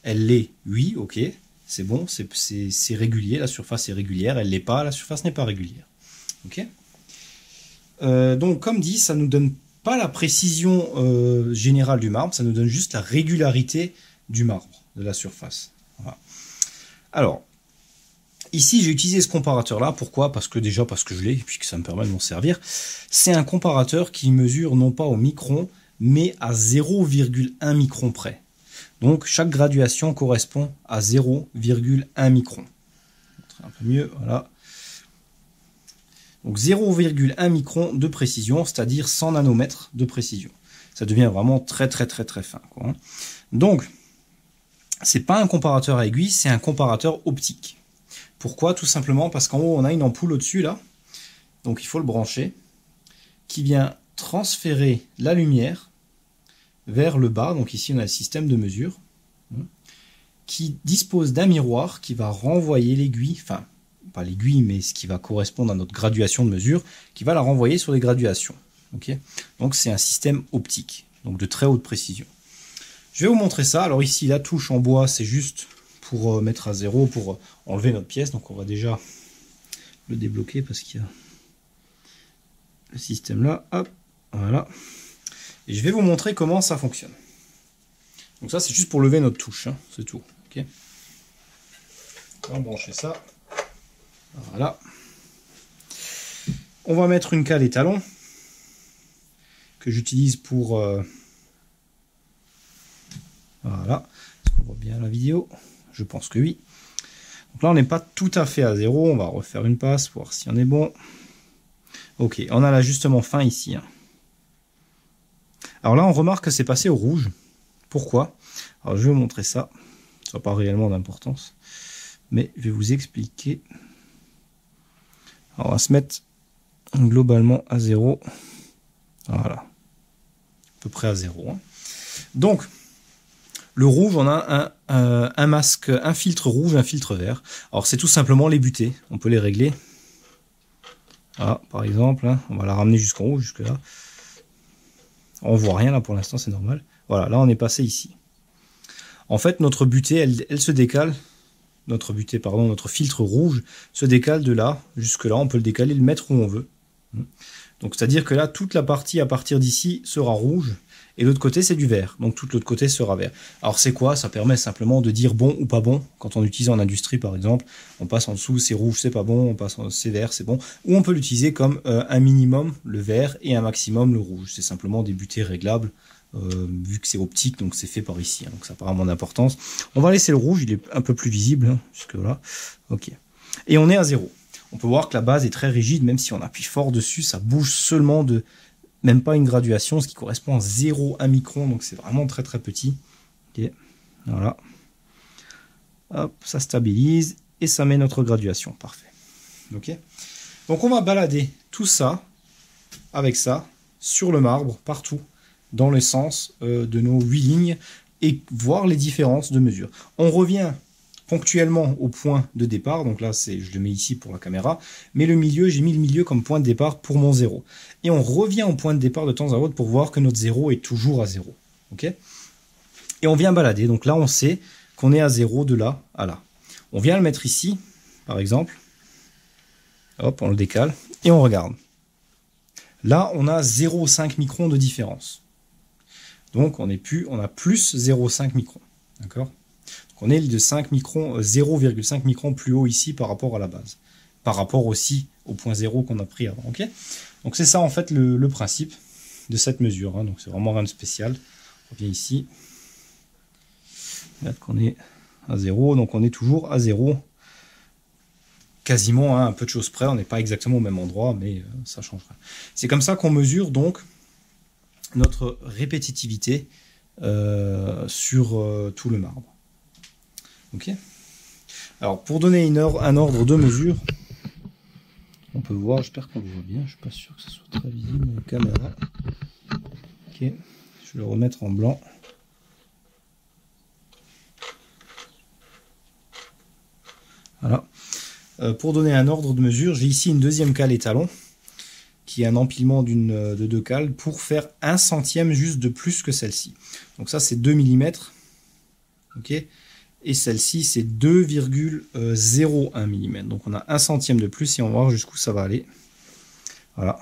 Elle l'est, oui, ok. C'est bon, c'est régulier, la surface est régulière, elle l'est pas, la surface n'est pas régulière. Ok. Donc comme dit, ça ne nous donne pas la précision générale du marbre, ça nous donne juste la régularité du marbre, de la surface. Voilà. Alors, ici j'ai utilisé ce comparateur là, pourquoi? Parce que je l'ai, et puis que ça me permet de m'en servir. C'est un comparateur qui mesure non pas au micron, mais à 0,1 micron près. Donc chaque graduation correspond à 0,1 micron. Un peu mieux, voilà. Donc 0,1 micron de précision, c'est-à-dire 100 nanomètres de précision. Ça devient vraiment très très très très fin, quoi. Donc, c'est pas un comparateur à aiguille, c'est un comparateur optique. Pourquoi? Tout simplement parce qu'en haut on a une ampoule au-dessus là, donc il faut le brancher, qui vient transférer la lumière vers le bas. Donc ici on a le système de mesure qui dispose d'un miroir qui va renvoyer l'aiguille, enfin pas l'aiguille mais ce qui va correspondre à notre graduation de mesure, qui va la renvoyer sur les graduations. Okay. Donc c'est un système optique, donc de très haute précision. Je vais vous montrer ça. Alors ici la touche en bois c'est juste pour mettre à 0, pour enlever notre pièce. Donc on va déjà le débloquer parce qu'il y a le système là. Hop, voilà. Et je vais vous montrer comment ça fonctionne. Donc ça, c'est juste pour lever notre touche, hein, c'est tout. Okay, on va brancher ça. Voilà. On va mettre une cale étalon que j'utilise pour... voilà. Est-ce qu'on voit bien la vidéo? Je pense que oui. Donc là, on n'est pas tout à fait à 0. On va refaire une passe pour voir si on est bon. Ok, on a l'ajustement fin ici. Hein. Alors là, on remarque que c'est passé au rouge. Pourquoi? Alors, je vais vous montrer ça. Ça n'a pas réellement d'importance. Mais je vais vous expliquer. Alors, on va se mettre globalement à 0. Voilà. À peu près à 0. Hein. Donc, le rouge, on a un masque, un filtre rouge, un filtre vert. Alors, c'est tout simplement les butées. On peut les régler. Voilà, par exemple, hein, on va la ramener jusqu'en haut, jusque là. On voit rien là pour l'instant, c'est normal. Voilà, là on est passé ici. En fait, notre butée, elle se décale. Notre butée, pardon, notre filtre rouge se décale de là jusque là. On peut le décaler, le mettre où on veut. Donc, c'est-à-dire que là, toute la partie à partir d'ici sera rouge. Et l'autre côté, c'est du vert. Donc, tout l'autre côté sera vert. Alors, c'est quoi? Ça permet simplement de dire bon ou pas bon. Quand on utilise en industrie, par exemple, on passe en dessous, c'est rouge, c'est pas bon. On passe en c'est vert, c'est bon. Ou on peut l'utiliser comme un minimum, le vert, et un maximum, le rouge. C'est simplement des butées réglables, vu que c'est optique, donc c'est fait par ici. Hein, donc, ça n'a pas vraiment d'importance. On va laisser le rouge, il est un peu plus visible, hein, jusque là. Ok. Et on est à 0. On peut voir que la base est très rigide, même si on appuie fort dessus, ça bouge seulement de... Même pas une graduation, ce qui correspond à 0,1 micron, donc c'est vraiment très très petit. Okay. Voilà. Hop, ça stabilise et ça met notre graduation. Parfait. Ok. Donc on va balader tout ça avec ça sur le marbre, partout, dans le sens de nos 8 lignes et voir les différences de mesure. On revient ponctuellement au point de départ, donc là je le mets ici pour la caméra, mais le milieu, j'ai mis le milieu comme point de départ pour mon 0. Et on revient au point de départ de temps à autre pour voir que notre 0 est toujours à 0. Okay, et on vient balader, donc là on sait qu'on est à 0 de là à là. On vient le mettre ici, par exemple, hop, on le décale, et on regarde. Là on a 0,5 microns de différence. Donc on a plus 0,5 microns, d'accord ? On est de 5 microns, 0,5 microns plus haut ici par rapport à la base. Par rapport aussi au point 0 qu'on a pris avant. Okay, donc c'est ça en fait le principe de cette mesure. Hein. Donc c'est vraiment rien de spécial. On revient ici. Regarde qu'on est à 0. Donc on est toujours à 0. Quasiment hein, un peu de choses près. On n'est pas exactement au même endroit, mais ça changera. C'est comme ça qu'on mesure donc notre répétitivité sur tout le marbre. Ok. Alors pour donner un ordre de mesure, on peut voir, j'espère qu'on le voit bien, je suis pas sûr que ce soit très visible dans la caméra. Ok, je vais le remettre en blanc. Voilà. Pour donner un ordre de mesure, j'ai ici une deuxième cale étalon, qui est un empilement de 2 cales, pour faire 1 centième juste de plus que celle-ci. Donc ça c'est 2 mm. Ok. Et celle-ci, c'est 2,01 mm. Donc on a 1 centième de plus et on va voir jusqu'où ça va aller. Voilà.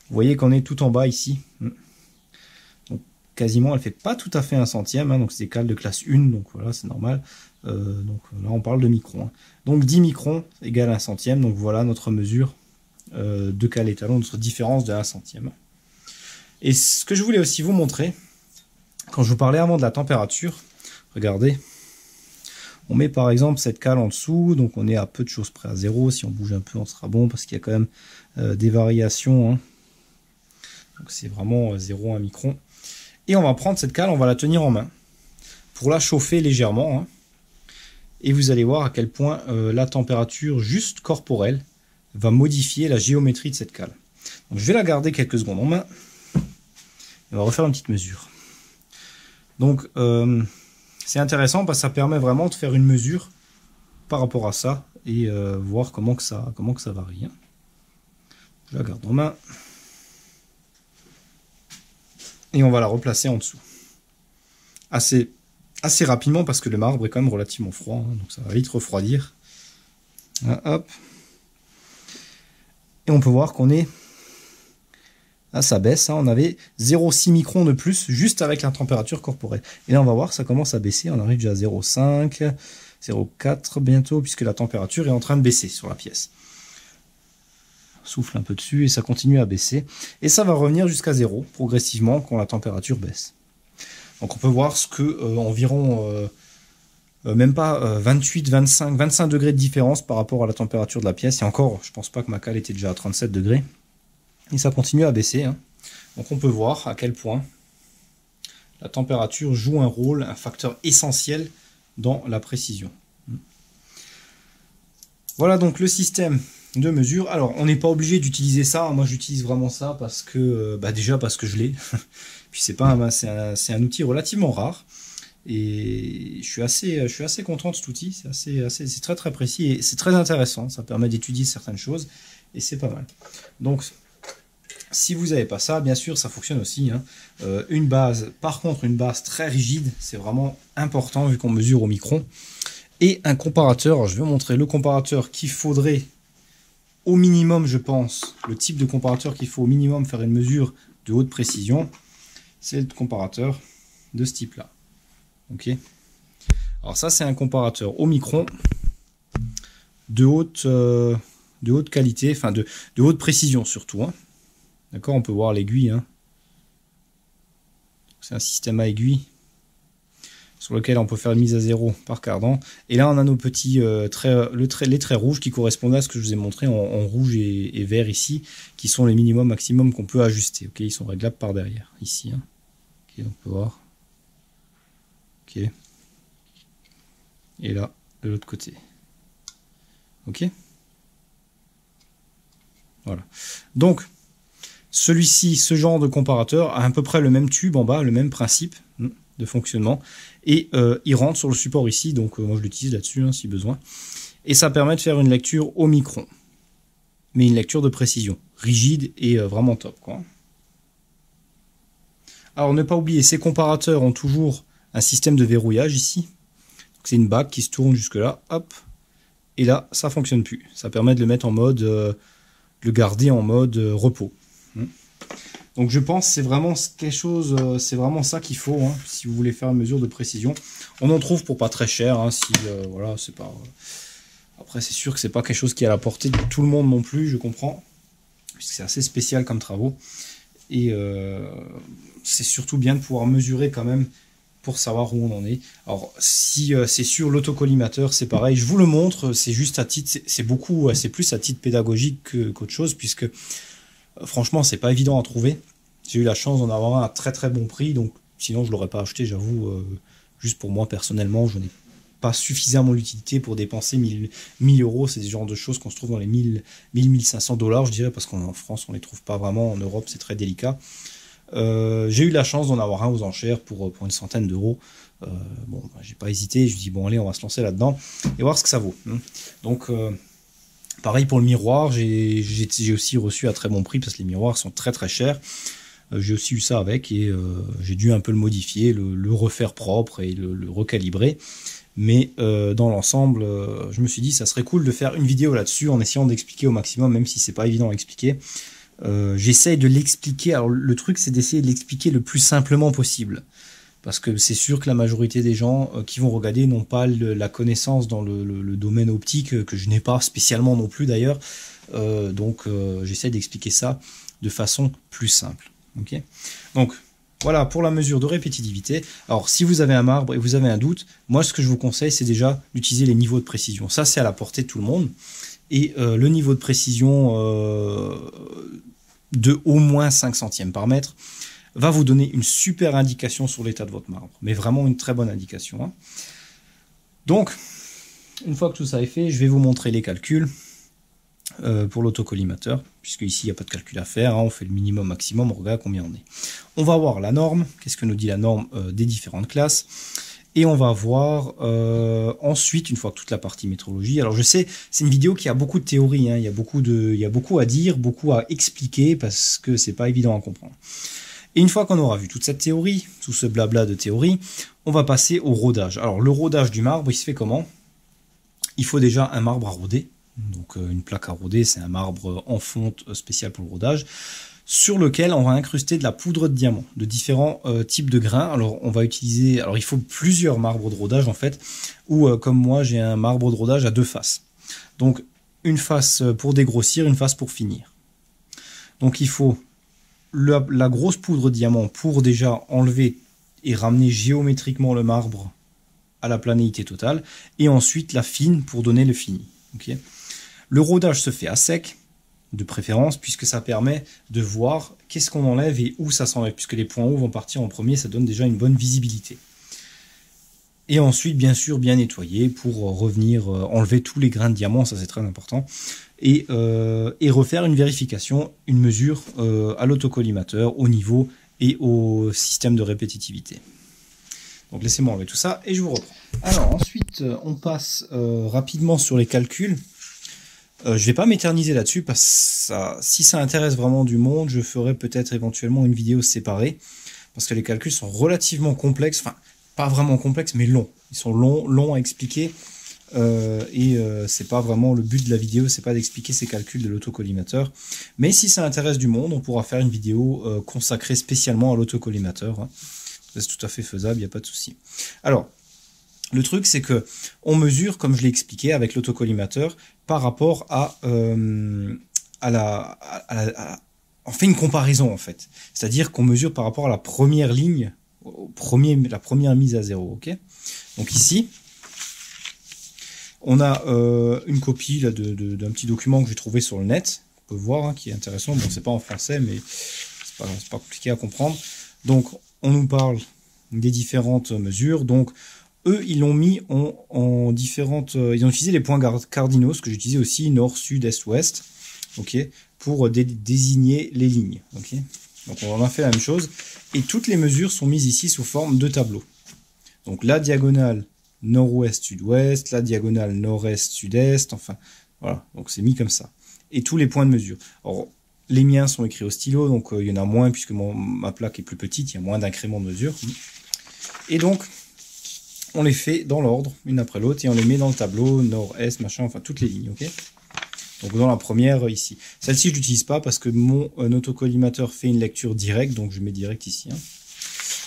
Vous voyez qu'on est tout en bas ici. Donc quasiment, elle ne fait pas tout à fait 1 centième. Hein, donc c'est des cales de classe 1. Donc voilà, c'est normal. Donc là, on parle de microns. Hein. Donc 10 microns égale 1 centième. Donc voilà notre mesure de cale étalon, notre différence de 1 centième. Et ce que je voulais aussi vous montrer, quand je vous parlais avant de la température, regardez. On met par exemple cette cale en dessous, donc on est à peu de choses près à 0. Si on bouge un peu, on sera bon parce qu'il y a quand même des variations. Hein. Donc c'est vraiment 0,1 micron. Et on va prendre cette cale, on va la tenir en main pour la chauffer légèrement. Hein. Et vous allez voir à quel point la température juste corporelle va modifier la géométrie de cette cale. Donc je vais la garder quelques secondes en main. Et on va refaire une petite mesure. Donc c'est intéressant parce que ça permet vraiment de faire une mesure par rapport à ça et voir comment que ça varie. Hein. Je la garde en main. Et on va la replacer en dessous. Assez assez rapidement parce que le marbre est quand même relativement froid, hein, donc ça va vite refroidir. Là, hop. Et on peut voir qu'on est... Là, ça baisse, hein, on avait 0,6 microns de plus juste avec la température corporelle. Et là, on va voir, ça commence à baisser, on arrive déjà à 0,5, 0,4 bientôt, puisque la température est en train de baisser sur la pièce. On souffle un peu dessus et ça continue à baisser. Et ça va revenir jusqu'à 0 progressivement quand la température baisse. Donc on peut voir ce que environ... même pas 28, 25, 25 degrés de différence par rapport à la température de la pièce. Et encore, je pense pas que ma cale était déjà à 37 degrés. Et ça continue à baisser. Hein. Donc on peut voir à quel point la température joue un rôle, un facteur essentiel dans la précision. Voilà donc le système de mesure. Alors on n'est pas obligé d'utiliser ça. Moi j'utilise vraiment ça parce que, déjà parce que je l'ai. Puis c'est un outil relativement rare. Et je suis assez content de cet outil, c'est très très précis et c'est très intéressant, ça permet d'étudier certaines choses et c'est pas mal. Donc si vous n'avez pas ça, bien sûr ça fonctionne aussi, hein. Une base, par contre une base très rigide, c'est vraiment important vu qu'on mesure au micron. Et un comparateur, alors je vais vous montrer le comparateur qu'il faudrait au minimum, je pense, le type de comparateur qu'il faut au minimum faire une mesure de haute précision, c'est le comparateur de ce type là. Ok. Alors ça c'est un comparateur au micron de haute qualité, enfin de haute précision surtout. Hein. D'accord, on peut voir l'aiguille. Hein. C'est un système à aiguille sur lequel on peut faire une mise à 0 par cardan. Et là on a nos petits les traits rouges qui correspondent à ce que je vous ai montré en rouge et vert ici, qui sont les minimums maximum qu'on peut ajuster. Ok, ils sont réglables par derrière ici. Hein. Ok, on peut voir. Ok. Et là, de l'autre côté. Ok. Voilà. Donc, celui-ci, ce genre de comparateur, a à peu près le même tube en bas, le même principe de fonctionnement. Et il rentre sur le support ici, donc moi je l'utilise là-dessus, hein, si besoin. Et ça permet de faire une lecture au micron. Mais une lecture de précision, rigide et vraiment top, quoi. Alors, ne pas oublier, ces comparateurs ont toujours un système de verrouillage ici. C'est une bague qui se tourne jusque là, hop, et là ça fonctionne plus. Ça permet de le mettre en mode, le garder en mode repos. Donc je pense que c'est vraiment quelque chose, c'est vraiment ça qu'il faut, hein, si vous voulez faire une mesure de précision. On en trouve pour pas très cher, hein, si voilà, c'est pas. Après c'est sûr que c'est pas quelque chose qui est à la portée de tout le monde non plus, je comprends, puisque c'est assez spécial comme travaux. Et c'est surtout bien de pouvoir mesurer quand même pour savoir où on en est. Alors si c'est sur l'autocollimateur, c'est pareil, je vous le montre, c'est juste à titre, c'est plus à titre pédagogique qu'autre chose, puisque franchement c'est pas évident à trouver. J'ai eu la chance d'en avoir un à très très bon prix, donc sinon je l'aurais pas acheté, j'avoue, juste pour moi personnellement, je n'ai pas suffisamment l'utilité pour dépenser 1000 euros, c'est ce genre de choses qu'on se trouve dans les 1000-1500 $, je dirais, parce qu'en France on les trouve pas vraiment, en Europe c'est très délicat. J'ai eu la chance d'en avoir un aux enchères pour une centaine d'euros. Bon, j'ai pas hésité, je me dis bon allez, on va se lancer là-dedans et voir ce que ça vaut. Donc pareil pour le miroir, j'ai aussi reçu à très bon prix parce que les miroirs sont très très chers. J'ai aussi eu ça avec et j'ai dû un peu le modifier, le refaire propre et le recalibrer. Mais dans l'ensemble, je me suis dit ça serait cool de faire une vidéo là-dessus en essayant d'expliquer au maximum, même si c'est pas évident à expliquer. J'essaye de l'expliquer, alors le truc c'est d'essayer de l'expliquer le plus simplement possible, parce que c'est sûr que la majorité des gens qui vont regarder n'ont pas la connaissance dans le domaine optique, que je n'ai pas spécialement non plus d'ailleurs, donc j'essaie d'expliquer ça de façon plus simple. Okay, donc voilà pour la mesure de répétitivité. Alors si vous avez un marbre et vous avez un doute, moi ce que je vous conseille c'est déjà d'utiliser les niveaux de précision, ça c'est à la portée de tout le monde. Et le niveau de précision de au moins 5 centièmes par mètre va vous donner une super indication sur l'état de votre marbre. Mais vraiment une très bonne indication. Hein. Donc, une fois que tout ça est fait, je vais vous montrer les calculs pour l'autocollimateur. Puisque ici, il n'y a pas de calcul à faire. Hein, on fait le minimum, maximum, on regarde combien on est. On va voir la norme. Qu'est-ce que nous dit la norme des différentes classes. Et on va voir ensuite, une fois que toute la partie métrologie. Alors je sais, c'est une vidéo qui a beaucoup de théorie, hein, il y a beaucoup à dire, beaucoup à expliquer, parce que c'est pas évident à comprendre. Et une fois qu'on aura vu toute cette théorie, tout ce blabla de théorie, on va passer au rodage. Alors le rodage du marbre, il se fait comment? Il faut déjà un marbre à roder. Donc une plaque à roder, c'est un marbre en fonte spécial pour le rodage, sur lequel on va incruster de la poudre de diamant, de différents types de grains. Alors on va utiliser, alors il faut plusieurs marbres de rodage en fait, ou comme moi j'ai un marbre de rodage à 2 faces. Donc une face pour dégrossir, une face pour finir. Donc il faut la grosse poudre de diamant pour déjà enlever et ramener géométriquement le marbre à la planéité totale, et ensuite la fine pour donner le fini. Okay. Le rodage se fait à sec, de préférence, puisque ça permet de voir qu'est-ce qu'on enlève et où ça s'enlève, puisque les points hauts vont partir en premier, ça donne déjà une bonne visibilité. Et ensuite, bien sûr, bien nettoyer pour revenir enlever tous les grains de diamant, ça c'est très important, et refaire une vérification, une mesure à l'autocollimateur, au niveau et au système de répétitivité. Donc laissez-moi enlever tout ça et je vous reprends. Alors ensuite, on passe rapidement sur les calculs. Je ne vais pas m'éterniser là-dessus parce que si ça intéresse vraiment du monde, je ferai peut-être éventuellement une vidéo séparée. Parce que les calculs sont relativement complexes, enfin pas vraiment complexes mais longs. Ils sont longs à expliquer c'est pas vraiment le but de la vidéo, c'est pas d'expliquer ces calculs de l'autocollimateur. Mais si ça intéresse du monde, on pourra faire une vidéo consacrée spécialement à l'autocollimateur. Hein. C'est tout à fait faisable, il n'y a pas de souci. Alors, le truc, c'est que on mesure, comme je l'ai expliqué, avec l'autocollimateur, par rapport on fait une comparaison, en fait. C'est-à-dire qu'on mesure par rapport à la première ligne, la première mise à zéro, ok? Donc ici, on a une copie là, d'un petit document que j'ai trouvé sur le net, on peut voir, hein, qui est intéressant. Bon, c'est pas en français, mais c'est pas compliqué à comprendre. Donc, on nous parle des différentes mesures. Donc, eux, ils l'ont mis en différentes... ils ont utilisé les points cardinaux, ce que j'utilisais aussi, nord, sud, est, ouest, ok, pour désigner les lignes. Okay. Donc, on en a fait la même chose. Et toutes les mesures sont mises ici sous forme de tableau. Donc, la diagonale nord-ouest, sud-ouest, la diagonale nord-est, sud-est, enfin, voilà. Donc, c'est mis comme ça. Et tous les points de mesure. Alors, les miens sont écrits au stylo, donc il y en a moins puisque ma plaque est plus petite, il y a moins d'incréments de mesure. Et donc, on les fait dans l'ordre, une après l'autre, et on les met dans le tableau, nord, est, machin, enfin toutes les lignes, ok? Donc dans la première, ici. Celle-ci, je l'utilise pas parce que mon autocollimateur fait une lecture directe, donc je mets direct ici. Hein.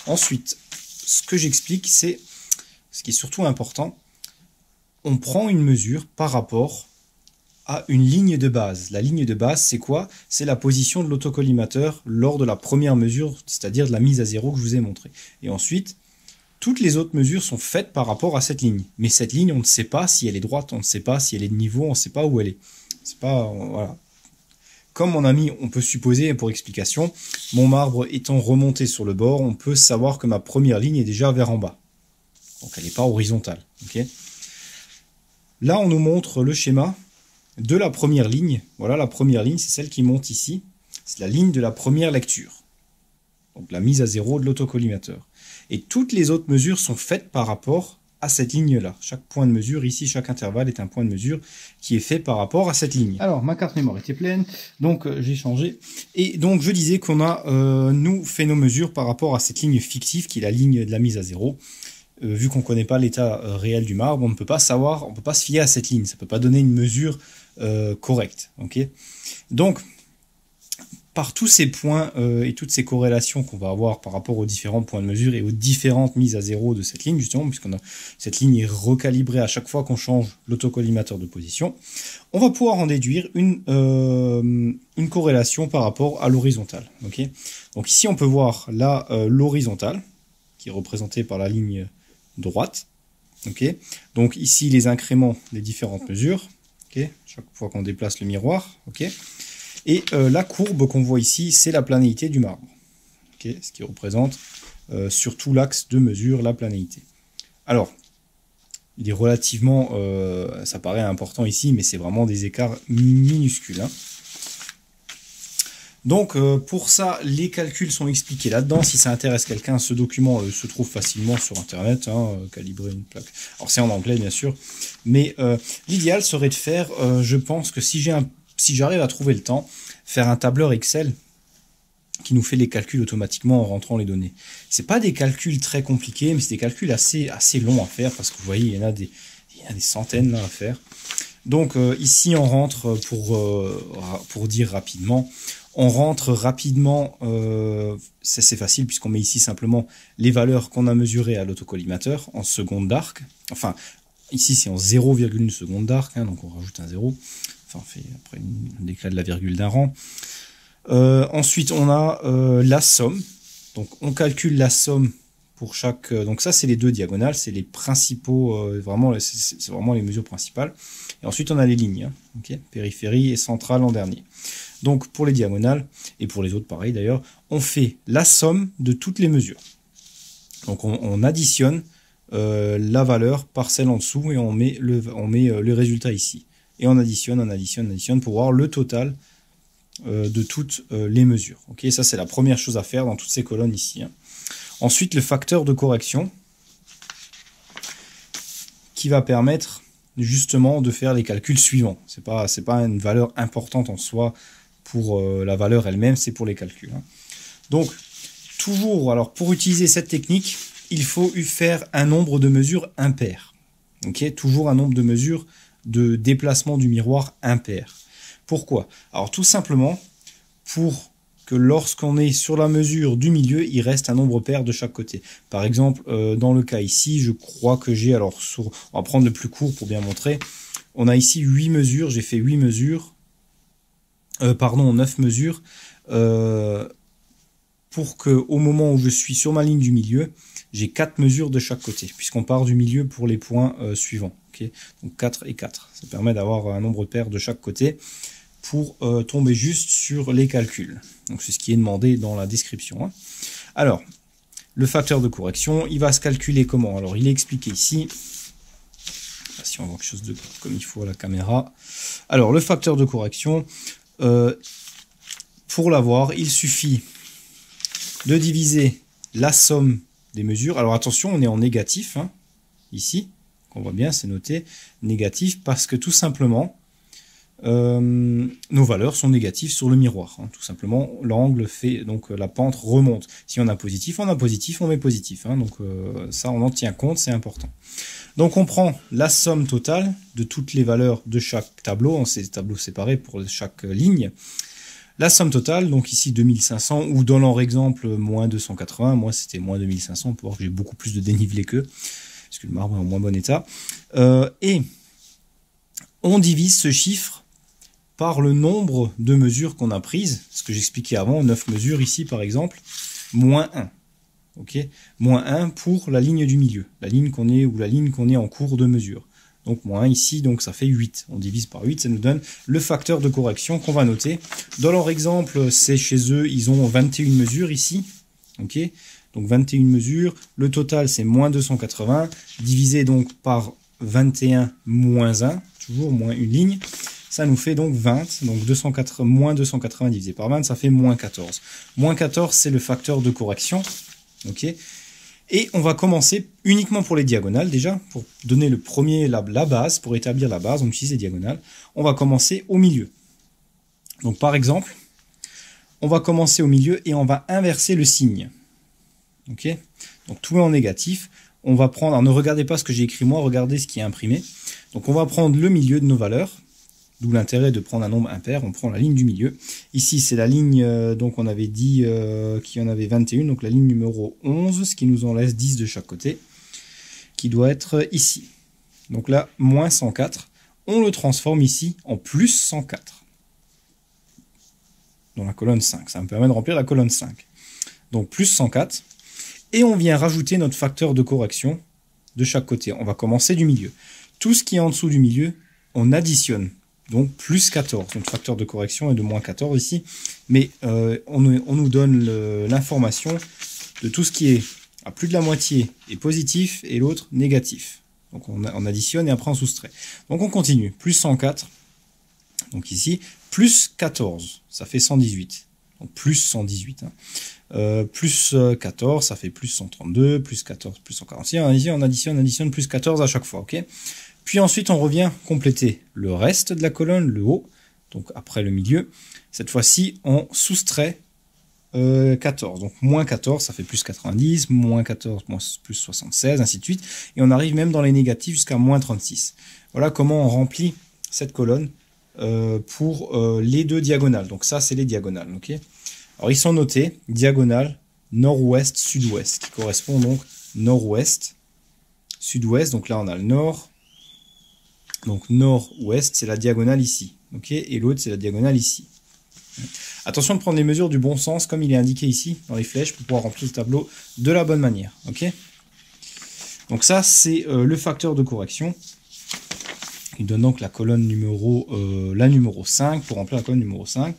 Ensuite, ce que j'explique, c'est, ce qui est surtout important, on prend une mesure par rapport à une ligne de base. La ligne de base, c'est quoi? C'est la position de l'autocollimateur lors de la première mesure, c'est-à-dire de la mise à zéro que je vous ai montré. Et ensuite, toutes les autres mesures sont faites par rapport à cette ligne. Mais cette ligne, on ne sait pas si elle est droite, on ne sait pas si elle est de niveau, on ne sait pas où elle est. C'est pas, voilà. Comme on a mis, on peut supposer, pour explication, mon marbre étant remonté sur le bord, on peut savoir que ma première ligne est déjà vers en bas. Donc elle n'est pas horizontale. Okay. Là, on nous montre le schéma de la première ligne. Voilà, la première ligne, c'est celle qui monte ici. C'est la ligne de la première lecture. Donc la mise à zéro de l'autocollimateur. Et toutes les autres mesures sont faites par rapport à cette ligne-là. Chaque point de mesure, ici, chaque intervalle est un point de mesure qui est fait par rapport à cette ligne. Alors, ma carte mémoire était pleine, donc j'ai changé. Et donc, je disais qu'on a, nous, fait nos mesures par rapport à cette ligne fictive, qui est la ligne de la mise à zéro. Vu qu'on ne connaît pas l'état réel du marbre, on ne peut pas savoir, on ne peut pas se fier à cette ligne. Ça ne peut pas donner une mesure correcte. Okay. Donc, par tous ces points et toutes ces corrélations qu'on va avoir par rapport aux différents points de mesure et aux différentes mises à zéro de cette ligne, justement, puisqu'on a cette ligne est recalibrée à chaque fois qu'on change l'autocollimateur de position, on va pouvoir en déduire une corrélation par rapport à l'horizontale. Okay. Donc ici, on peut voir là l'horizontale, qui est représentée par la ligne droite. Okay. Donc ici, les incréments des différentes mesures. Okay. Chaque fois qu'on déplace le miroir. Okay. Et la courbe qu'on voit ici, c'est la planéité du marbre. Okay. Ce qui représente sur tout l'axe de mesure la planéité. Alors, il est relativement, ça paraît important ici, mais c'est vraiment des écarts minuscules. Hein. Donc pour ça, les calculs sont expliqués là-dedans. Si ça intéresse quelqu'un, ce document se trouve facilement sur Internet, hein, calibrer une plaque. Alors c'est en anglais bien sûr, mais l'idéal serait de faire, je pense que si j'arrive à trouver le temps, faire un tableur Excel qui nous fait les calculs automatiquement en rentrant les données. C'est pas des calculs très compliqués, mais c'est des calculs assez longs à faire, parce que vous voyez, il y en a des centaines là à faire. Donc ici on rentre, pour dire rapidement, on rentre rapidement, c'est facile puisqu'on met ici simplement les valeurs qu'on a mesurées à l'autocollimateur en secondes d'arc. Enfin, ici c'est en 0,1 seconde d'arc, hein, donc on rajoute un 0. Enfin, on fait après un décret de la virgule d'un rang. Ensuite, on a la somme. Donc, on calcule la somme pour chaque... donc ça, c'est les deux diagonales, c'est les principaux, c'est vraiment les mesures principales. Et ensuite, on a les lignes, hein, okay, périphérie et centrale en dernier. Donc, pour les diagonales, et pour les autres, pareil d'ailleurs, on fait la somme de toutes les mesures. Donc, on additionne la valeur par celle en dessous et on met le résultat ici. Et on additionne pour voir le total de toutes les mesures. Okay, ça, c'est la première chose à faire dans toutes ces colonnes ici. Hein. Ensuite, le facteur de correction qui va permettre justement de faire les calculs suivants. C'est pas une valeur importante en soi pour la valeur elle-même, c'est pour les calculs. Hein. Donc, toujours, alors pour utiliser cette technique, il faut faire un nombre de mesures impair. Okay, toujours un nombre de mesures de déplacement du miroir impair. Pourquoi? Alors tout simplement pour que lorsqu'on est sur la mesure du milieu, il reste un nombre pair de chaque côté. Par exemple, dans le cas ici, je crois que j'ai, on va prendre le plus court pour bien montrer, on a ici 8 mesures, j'ai fait 8 mesures, 9 mesures, pour que au moment où je suis sur ma ligne du milieu, j'ai 4 mesures de chaque côté, puisqu'on part du milieu pour les points suivants. Okay, donc 4 et 4, ça permet d'avoir un nombre pair de chaque côté, pour tomber juste sur les calculs. Donc c'est ce qui est demandé dans la description. Hein. Alors, le facteur de correction, il va se calculer comment? Alors, il est expliqué ici. Si on voit quelque chose de comme il faut à la caméra. Alors, le facteur de correction, pour l'avoir, il suffit de diviser la somme des mesures. Alors attention, on est en négatif, hein, ici. On voit bien, c'est noté négatif, parce que tout simplement, nos valeurs sont négatives sur le miroir. Hein. Tout simplement, l'angle fait, donc la pente remonte. Si on a positif, on met positif. Hein. Donc ça, on en tient compte, c'est important. Donc on prend la somme totale de toutes les valeurs de chaque tableau. C'est des tableaux séparés pour chaque ligne. La somme totale, donc ici 2500, ou dans leur exemple, moins 280. Moi, c'était moins 2500, pour voir que j'ai beaucoup plus de dénivelé qu'eux, parce que le marbre est en moins bon état. Et on divise ce chiffre par le nombre de mesures qu'on a prises, ce que j'expliquais avant, 9 mesures ici par exemple, moins 1. Okay, moins 1 pour la ligne du milieu, la ligne qu'on est en cours de mesure. Donc moins 1 ici, donc ça fait 8. On divise par 8, ça nous donne le facteur de correction qu'on va noter. Dans leur exemple, c'est chez eux, ils ont 21 mesures ici. Okay, donc 21 mesures, le total c'est moins 280, divisé donc par 21 moins 1, toujours moins une ligne. Ça nous fait donc 20, donc moins 280 divisé par 20, ça fait moins 14. Moins 14, c'est le facteur de correction. Okay. Et on va commencer uniquement pour les diagonales, déjà, pour donner la base, pour établir la base, on utilise les diagonales. On va commencer au milieu. Donc par exemple, on va commencer au milieu et on va inverser le signe. Okay. Donc tout est en négatif. On va prendre, alors ne regardez pas ce que j'ai écrit moi, regardez ce qui est imprimé. Donc on va prendre le milieu de nos valeurs. D'où l'intérêt de prendre un nombre impair, on prend la ligne du milieu. Ici, c'est la ligne, donc on avait dit qu'il y en avait 21, donc la ligne numéro 11, ce qui nous en laisse 10 de chaque côté, qui doit être ici. Donc là, moins 104, on le transforme ici en plus 104. Dans la colonne 5, ça me permet de remplir la colonne 5. Donc plus 104, et on vient rajouter notre facteur de correction de chaque côté. On va commencer du milieu. Tout ce qui est en dessous du milieu, on additionne. Donc plus 14, notre facteur de correction est de moins 14 ici, mais on nous donne l'information de tout ce qui est à plus de la moitié est positif et l'autre négatif. Donc on additionne et après on soustrait. Donc on continue, plus 104, donc ici, plus 14, ça fait 118, donc plus 118. Hein. Plus 14, ça fait plus 132, plus 14, plus 146, on additionne plus 14 à chaque fois, ok. Puis ensuite, on revient compléter le reste de la colonne, le haut, donc après le milieu. Cette fois-ci, on soustrait 14. Donc moins 14, ça fait plus 90, moins 14, plus 76, ainsi de suite. Et on arrive même dans les négatifs jusqu'à moins 36. Voilà comment on remplit cette colonne pour les deux diagonales. Donc ça, c'est les diagonales. Okay, alors ils sont notés, diagonale nord-ouest, sud-ouest, qui correspond donc nord-ouest, sud-ouest. Donc là, on a le nord. Donc nord-ouest, c'est la diagonale ici. Okay, et l'autre, c'est la diagonale ici. Attention de prendre les mesures du bon sens, comme il est indiqué ici, dans les flèches, pour pouvoir remplir le tableau de la bonne manière. Okay, donc ça, c'est le facteur de correction. Il donne donc la colonne numéro 5, pour remplir la colonne numéro 5.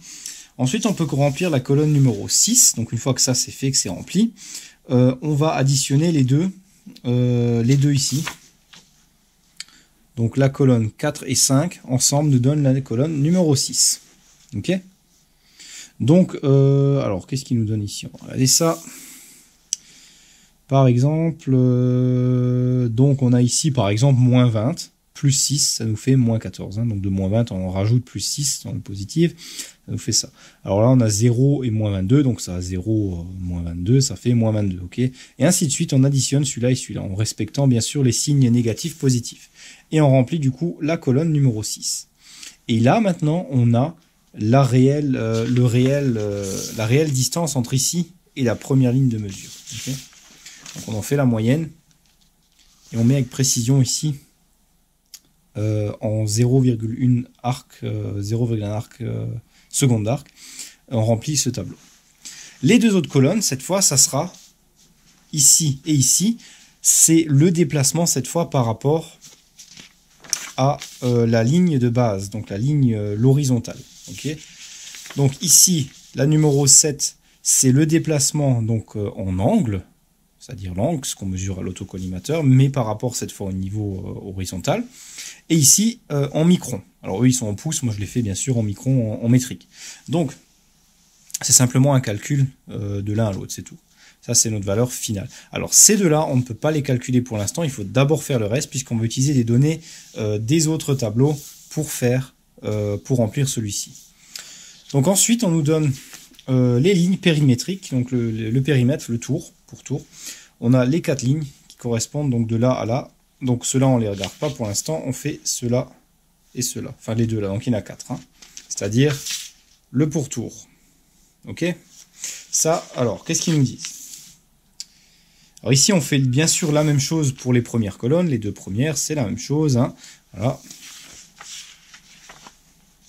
Ensuite, on peut remplir la colonne numéro 6. Donc une fois que ça c'est fait, que c'est rempli, on va additionner les deux ici. Donc la colonne 4 et 5, ensemble, nous donnent la colonne numéro 6. Ok. Donc, alors, qu'est-ce qu'il nous donne ici? On va regarder ça. Par exemple, donc on a ici, par exemple, moins 20, plus 6, ça nous fait moins 14. Hein. Donc de moins 20, on rajoute plus 6 dans le positif, ça nous fait ça. Alors là, on a 0 et moins 22, donc ça a 0, moins 22, ça fait moins 22. Ok. Et ainsi de suite, on additionne celui-là et celui-là, en respectant bien sûr les signes négatifs positifs. Et on remplit du coup la colonne numéro 6. Et là, maintenant, on a la réelle distance entre ici et la première ligne de mesure. Okay, donc on en fait la moyenne et on met avec précision ici en 0,1 arc, 0,1 arc seconde d'arc, on remplit ce tableau. Les deux autres colonnes, cette fois, ça sera ici et ici. C'est le déplacement cette fois par rapport à la ligne de base, donc la ligne l'horizontale. Okay, donc ici, la numéro 7, c'est le déplacement donc en angle, c'est-à-dire l'angle, ce qu'on mesure à l'autocollimateur, mais par rapport cette fois au niveau horizontal. Et ici, en micron. Alors eux, ils sont en pouces, moi je les fais bien sûr en micron, en métrique. Donc, c'est simplement un calcul de l'un à l'autre, c'est tout. Ça, c'est notre valeur finale. Alors, ces deux-là, on ne peut pas les calculer pour l'instant. Il faut d'abord faire le reste, puisqu'on va utiliser des données des autres tableaux pour remplir celui-ci. Donc ensuite, on nous donne les lignes périmétriques, donc le périmètre, le tour, pour tour. On a les 4 lignes qui correspondent donc de là à là. Donc ceux-là, on ne les regarde pas pour l'instant. On fait ceux-là et ceux-là. Enfin, les deux là. Donc il y en a 4. Hein. C'est-à-dire le pourtour. Ok. Ça, alors, qu'est-ce qu'ils nous disent? Alors ici, on fait bien sûr la même chose pour les premières colonnes. Les deux premières, c'est la même chose. Hein. Voilà.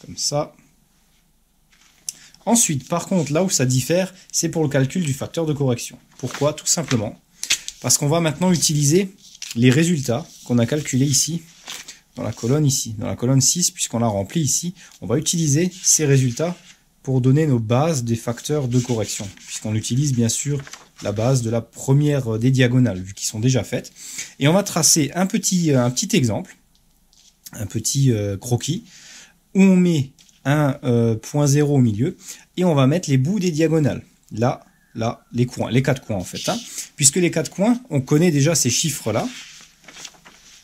Comme ça. Ensuite, par contre, là où ça diffère, c'est pour le calcul du facteur de correction. Pourquoi? Tout simplement parce qu'on va maintenant utiliser les résultats qu'on a calculés ici, dans la colonne 6, puisqu'on l'a rempli ici. On va utiliser ces résultats pour donner nos bases des facteurs de correction, puisqu'on utilise bien sûr la base de la première des diagonales, vu qu'ils sont déjà faites. Et on va tracer un petit exemple, un petit croquis, où on met un point 0 au milieu, et on va mettre les bouts des diagonales. Là, les coins, les 4 coins en fait. Hein, puisque les 4 coins, on connaît déjà ces chiffres-là,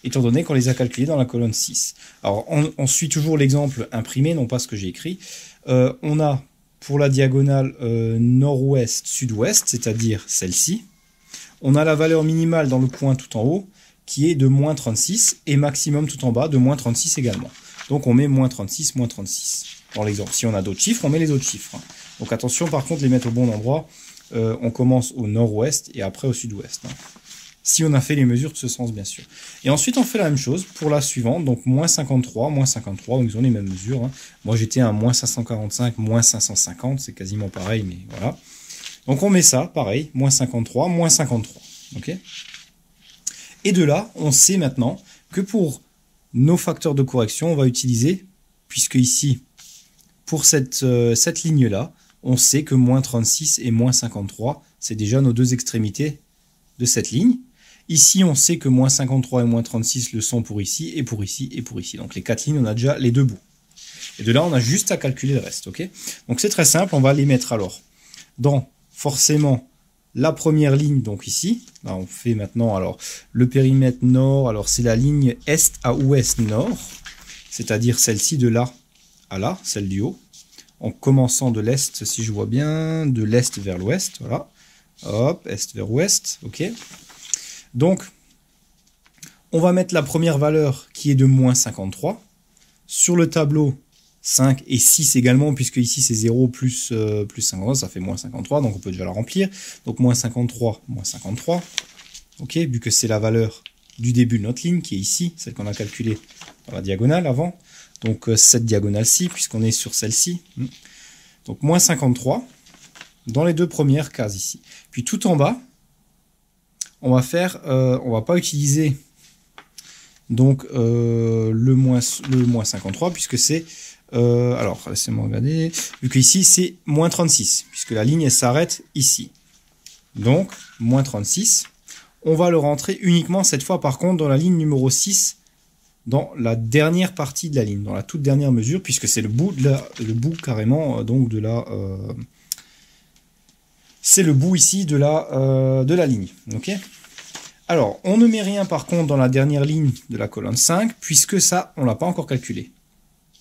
étant donné qu'on les a calculés dans la colonne 6. Alors, on suit toujours l'exemple imprimé, non pas ce que j'ai écrit. On a pour la diagonale nord-ouest, sud-ouest, c'est-à-dire celle-ci. On a la valeur minimale dans le coin tout en haut, qui est de moins 36, et maximum tout en bas de moins 36 également. Donc on met moins 36, moins 36 dans l'exemple. Si on a d'autres chiffres, on met les autres chiffres. Hein. Donc attention par contre, les mettre au bon endroit. On commence au nord-ouest et après au sud-ouest. Hein. Si on a fait les mesures de ce sens, bien sûr. Et ensuite, on fait la même chose pour la suivante. Donc moins 53, où ils ont les mêmes mesures. Hein. Moi, j'étais à moins 545, moins 550. C'est quasiment pareil, mais voilà. Donc on met ça, pareil, moins 53, moins 53. Okay, et de là, on sait maintenant que pour nos facteurs de correction, on va utiliser, puisque ici, pour cette ligne-là, on sait que moins 36 et moins 53, c'est déjà nos deux extrémités de cette ligne. Ici, on sait que moins 53 et moins 36 le sont pour ici, et pour ici, et pour ici. Donc les 4 lignes, on a déjà les deux bouts. Et de là, on a juste à calculer le reste. Okay, donc c'est très simple, on va les mettre alors dans forcément la première ligne, donc ici. Là, on fait maintenant alors le périmètre nord. Alors c'est la ligne est à ouest nord, c'est-à-dire celle-ci de là à là, celle du haut. en commençant de l'est, si je vois bien, de l'est vers l'ouest, voilà. Hop, est vers ouest, ok. Donc, on va mettre la première valeur qui est de moins 53. Sur le tableau, 5 et 6 également, puisque ici c'est 0 plus 53, ça fait moins 53, donc on peut déjà la remplir. Donc moins 53, ok, vu que c'est la valeur du début de notre ligne, qui est ici, celle qu'on a calculée dans la diagonale avant. Donc cette diagonale-ci, puisqu'on est sur celle-ci. Donc moins 53, dans les deux premières cases ici. Puis tout en bas, on va faire, on va pas utiliser donc le moins 53, puisque c'est alors laissez-moi regarder, vu qu'ici c'est moins 36, puisque la ligne elle s'arrête ici. Donc moins 36, on va le rentrer uniquement cette fois par contre dans la ligne numéro 6, dans la dernière partie de la ligne, dans la toute dernière mesure, puisque c'est le bout carrément donc de la c'est le bout ici de la ligne, ok. Alors, on ne met rien par contre dans la dernière ligne de la colonne 5, puisque ça, on l'a pas encore calculé.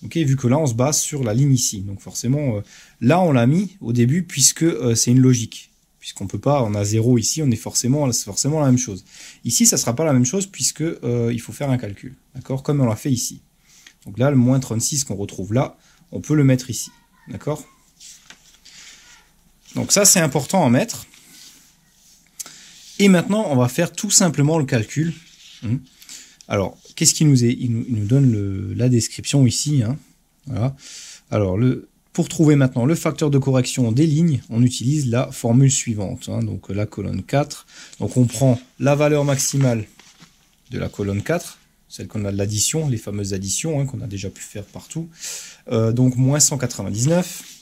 Ok, vu que là, on se base sur la ligne ici. Donc forcément, là, on l'a mis au début, puisque c'est une logique. Puisqu'on peut pas, on a 0 ici, c'est forcément la même chose. Ici, ça sera pas la même chose, puisque il faut faire un calcul. D'accord, comme on l'a fait ici. Donc là, le moins 36 qu'on retrouve là, on peut le mettre ici. D'accord. Donc ça, c'est important à mettre. Et maintenant, on va faire tout simplement le calcul. Alors, qu'est-ce qu'il nous est? Il nous donne la description ici. Voilà. Alors, pour trouver maintenant le facteur de correction des lignes, on utilise la formule suivante. Donc, la colonne 4. Donc, on prend la valeur maximale de la colonne 4, celle qu'on a de l'addition, les fameuses additions qu'on a déjà pu faire partout. Donc, moins 199.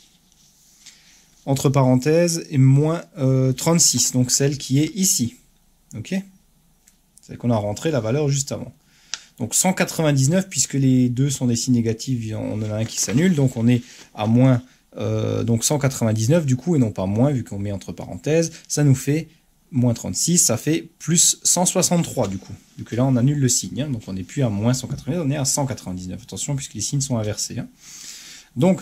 Entre parenthèses, et moins 36, donc celle qui est ici. Ok, celle qu'on a rentré la valeur juste avant. Donc 199, puisque les deux sont des signes négatifs, on en a un qui s'annule, donc on est à moins donc 199 du coup, et non pas moins, vu qu'on met entre parenthèses. Ça nous fait moins 36, ça fait plus 163 du coup, vu que là on annule le signe. Donc on n'est plus à moins 199, on est à 199. Attention, puisque les signes sont inversés. Donc,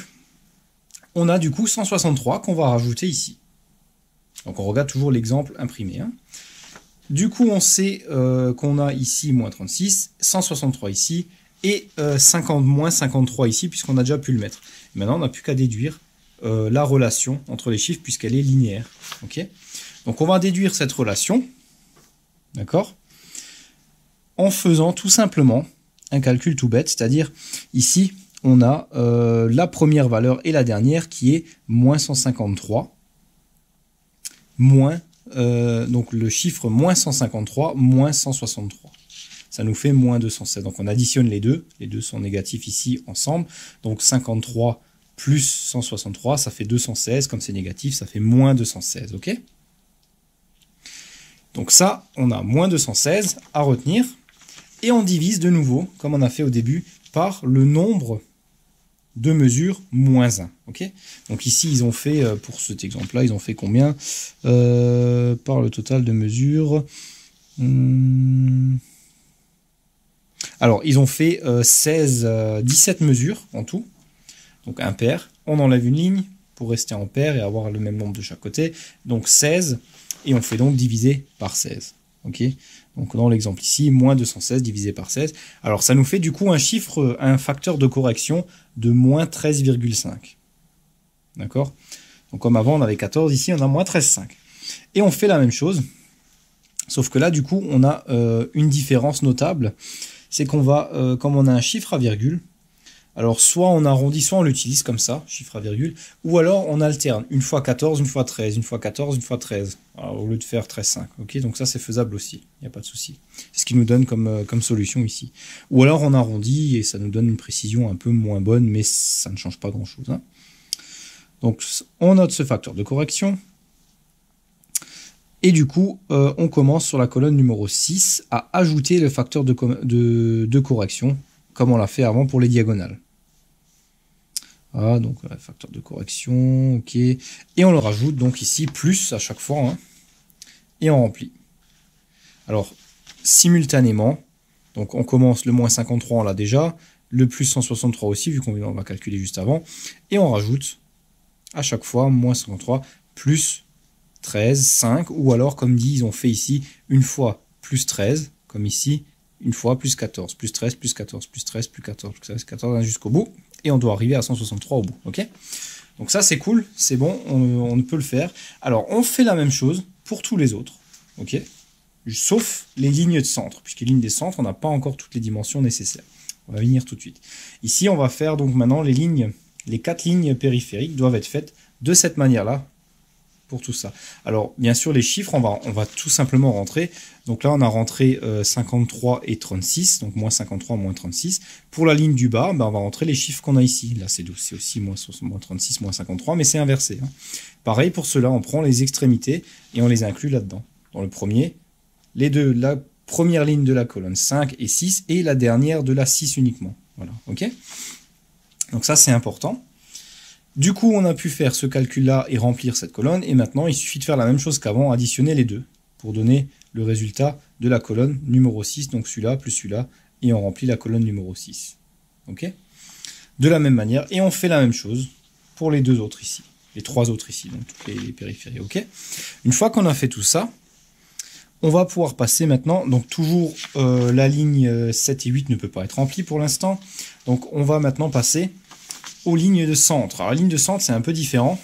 on a du coup 163 qu'on va rajouter ici. Donc on regarde toujours l'exemple imprimé. Du coup, on sait qu'on a ici moins 36, 163 ici, et moins 53 ici, puisqu'on a déjà pu le mettre. Maintenant, on n'a plus qu'à déduire la relation entre les chiffres, puisqu'elle est linéaire. Okay, donc on va déduire cette relation, d'accord, en faisant tout simplement un calcul tout bête, c'est-à-dire ici, on a la première valeur et la dernière qui est moins 153, moins, donc le chiffre moins 153, moins 163. Ça nous fait moins 216. Donc on additionne les deux sont négatifs ici ensemble. Donc 53 plus 163, ça fait 216. Comme c'est négatif, ça fait moins 216. Ok. Donc ça, on a moins 216 à retenir. Et on divise de nouveau, comme on a fait au début, par le nombre de mesures moins 1. Okay, donc ici, ils ont fait, pour cet exemple-là, ils ont fait combien par le total de mesures Alors, ils ont fait 17 mesures en tout. Donc impair. On enlève une ligne pour rester en paire et avoir le même nombre de chaque côté. Donc 16. Et on fait donc diviser par 16. Ok, donc dans l'exemple ici, moins 216 divisé par 16. Alors ça nous fait du coup un chiffre, un facteur de correction de moins 13,5. D'accord. Donc comme avant on avait 14, ici on a moins 13,5. Et on fait la même chose, sauf que là du coup on a une différence notable. C'est qu'on va, comme on a un chiffre à virgule, alors soit on arrondit, soit on l'utilise comme ça, chiffre à virgule, ou alors on alterne, une fois 14, une fois 13, une fois 14, une fois 13, alors, au lieu de faire 13,5. Ok, donc ça c'est faisable aussi, il n'y a pas de souci. C'est ce qu'il nous donne comme solution ici. Ou alors on arrondit et ça nous donne une précision un peu moins bonne, mais ça ne change pas grand chose. Donc on note ce facteur de correction. Et du coup, on commence sur la colonne numéro 6 à ajouter le facteur de correction, comme on l'a fait avant pour les diagonales. Voilà, donc facteur de correction, ok. Et on le rajoute donc ici, plus à chaque fois, et on remplit. Alors, simultanément, donc on commence le moins 53, on l'a déjà, le plus 163 aussi, vu qu'on va calculer juste avant, et on rajoute à chaque fois, moins 53, plus 13, 5, ou alors, comme dit, ils ont fait ici, une fois plus 13, comme ici, une fois plus 14, plus 13, plus 14, plus 13, plus 14, plus 13, 14, jusqu'au bout, et on doit arriver à 163 au bout, ok? Donc ça, c'est cool, c'est bon, on peut le faire. Alors, on fait la même chose pour tous les autres, ok? Sauf les lignes de centre, puisque les lignes des centres, on n'a pas encore toutes les dimensions nécessaires. On va venir tout de suite. Ici, on va faire donc maintenant les lignes, les 4 lignes périphériques doivent être faites de cette manière-là, pour tout ça. Alors, bien sûr, les chiffres, on va tout simplement rentrer. Donc là, on a rentré 53 et 36, donc moins 53, moins 36. Pour la ligne du bas, ben, on va rentrer les chiffres qu'on a ici. Là, c'est aussi moins 36, moins 53, mais c'est inversé. Hein. Pareil, pour cela, on prend les extrémités et on les inclut là-dedans. Dans le premier, les deux, la première ligne de la colonne 5 et 6, et la dernière de la 6 uniquement. Voilà, ok? Donc ça, c'est important. Du coup, on a pu faire ce calcul-là et remplir cette colonne. Et maintenant, il suffit de faire la même chose qu'avant, additionner les deux pour donner le résultat de la colonne numéro 6. Donc celui-là plus celui-là. Et on remplit la colonne numéro 6. Ok? De la même manière. Et on fait la même chose pour les deux autres ici. Les trois autres ici, donc toutes les périphéries. Ok? Une fois qu'on a fait tout ça, on va pouvoir passer maintenant. Donc toujours la ligne 7 et 8 ne peut pas être remplie pour l'instant. Donc on va maintenant passer aux lignes de centre. Alors, la ligne de centre, c'est un peu différent.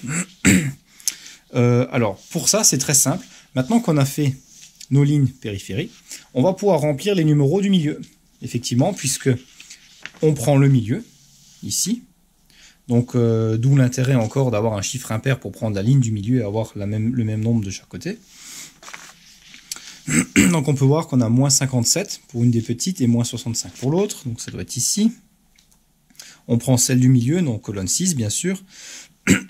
Alors, pour ça, c'est très simple. Maintenant qu'on a fait nos lignes périphériques, on va pouvoir remplir les numéros du milieu. Effectivement, puisque on prend le milieu, ici. Donc, d'où l'intérêt encore d'avoir un chiffre impair pour prendre la ligne du milieu et avoir le même nombre de chaque côté. Donc, on peut voir qu'on a moins 57 pour une des petites et moins 65 pour l'autre. Donc, ça doit être ici. On prend celle du milieu, donc colonne 6 bien sûr,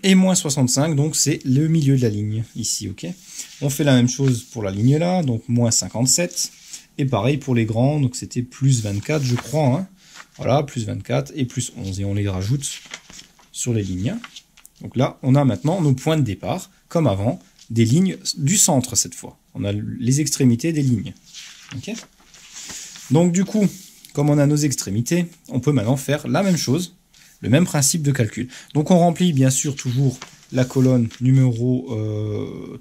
et moins 65, donc c'est le milieu de la ligne, ici, ok. On fait la même chose pour la ligne là, donc moins 57, et pareil pour les grands, donc c'était plus 24 je crois, hein. Voilà, plus 24 et plus 11, et on les rajoute sur les lignes. Donc là, on a maintenant nos points de départ, comme avant, des lignes du centre cette fois. On a les extrémités des lignes, ok. Donc du coup, comme on a nos extrémités, on peut maintenant faire la même chose, le même principe de calcul. Donc on remplit bien sûr toujours la colonne numéro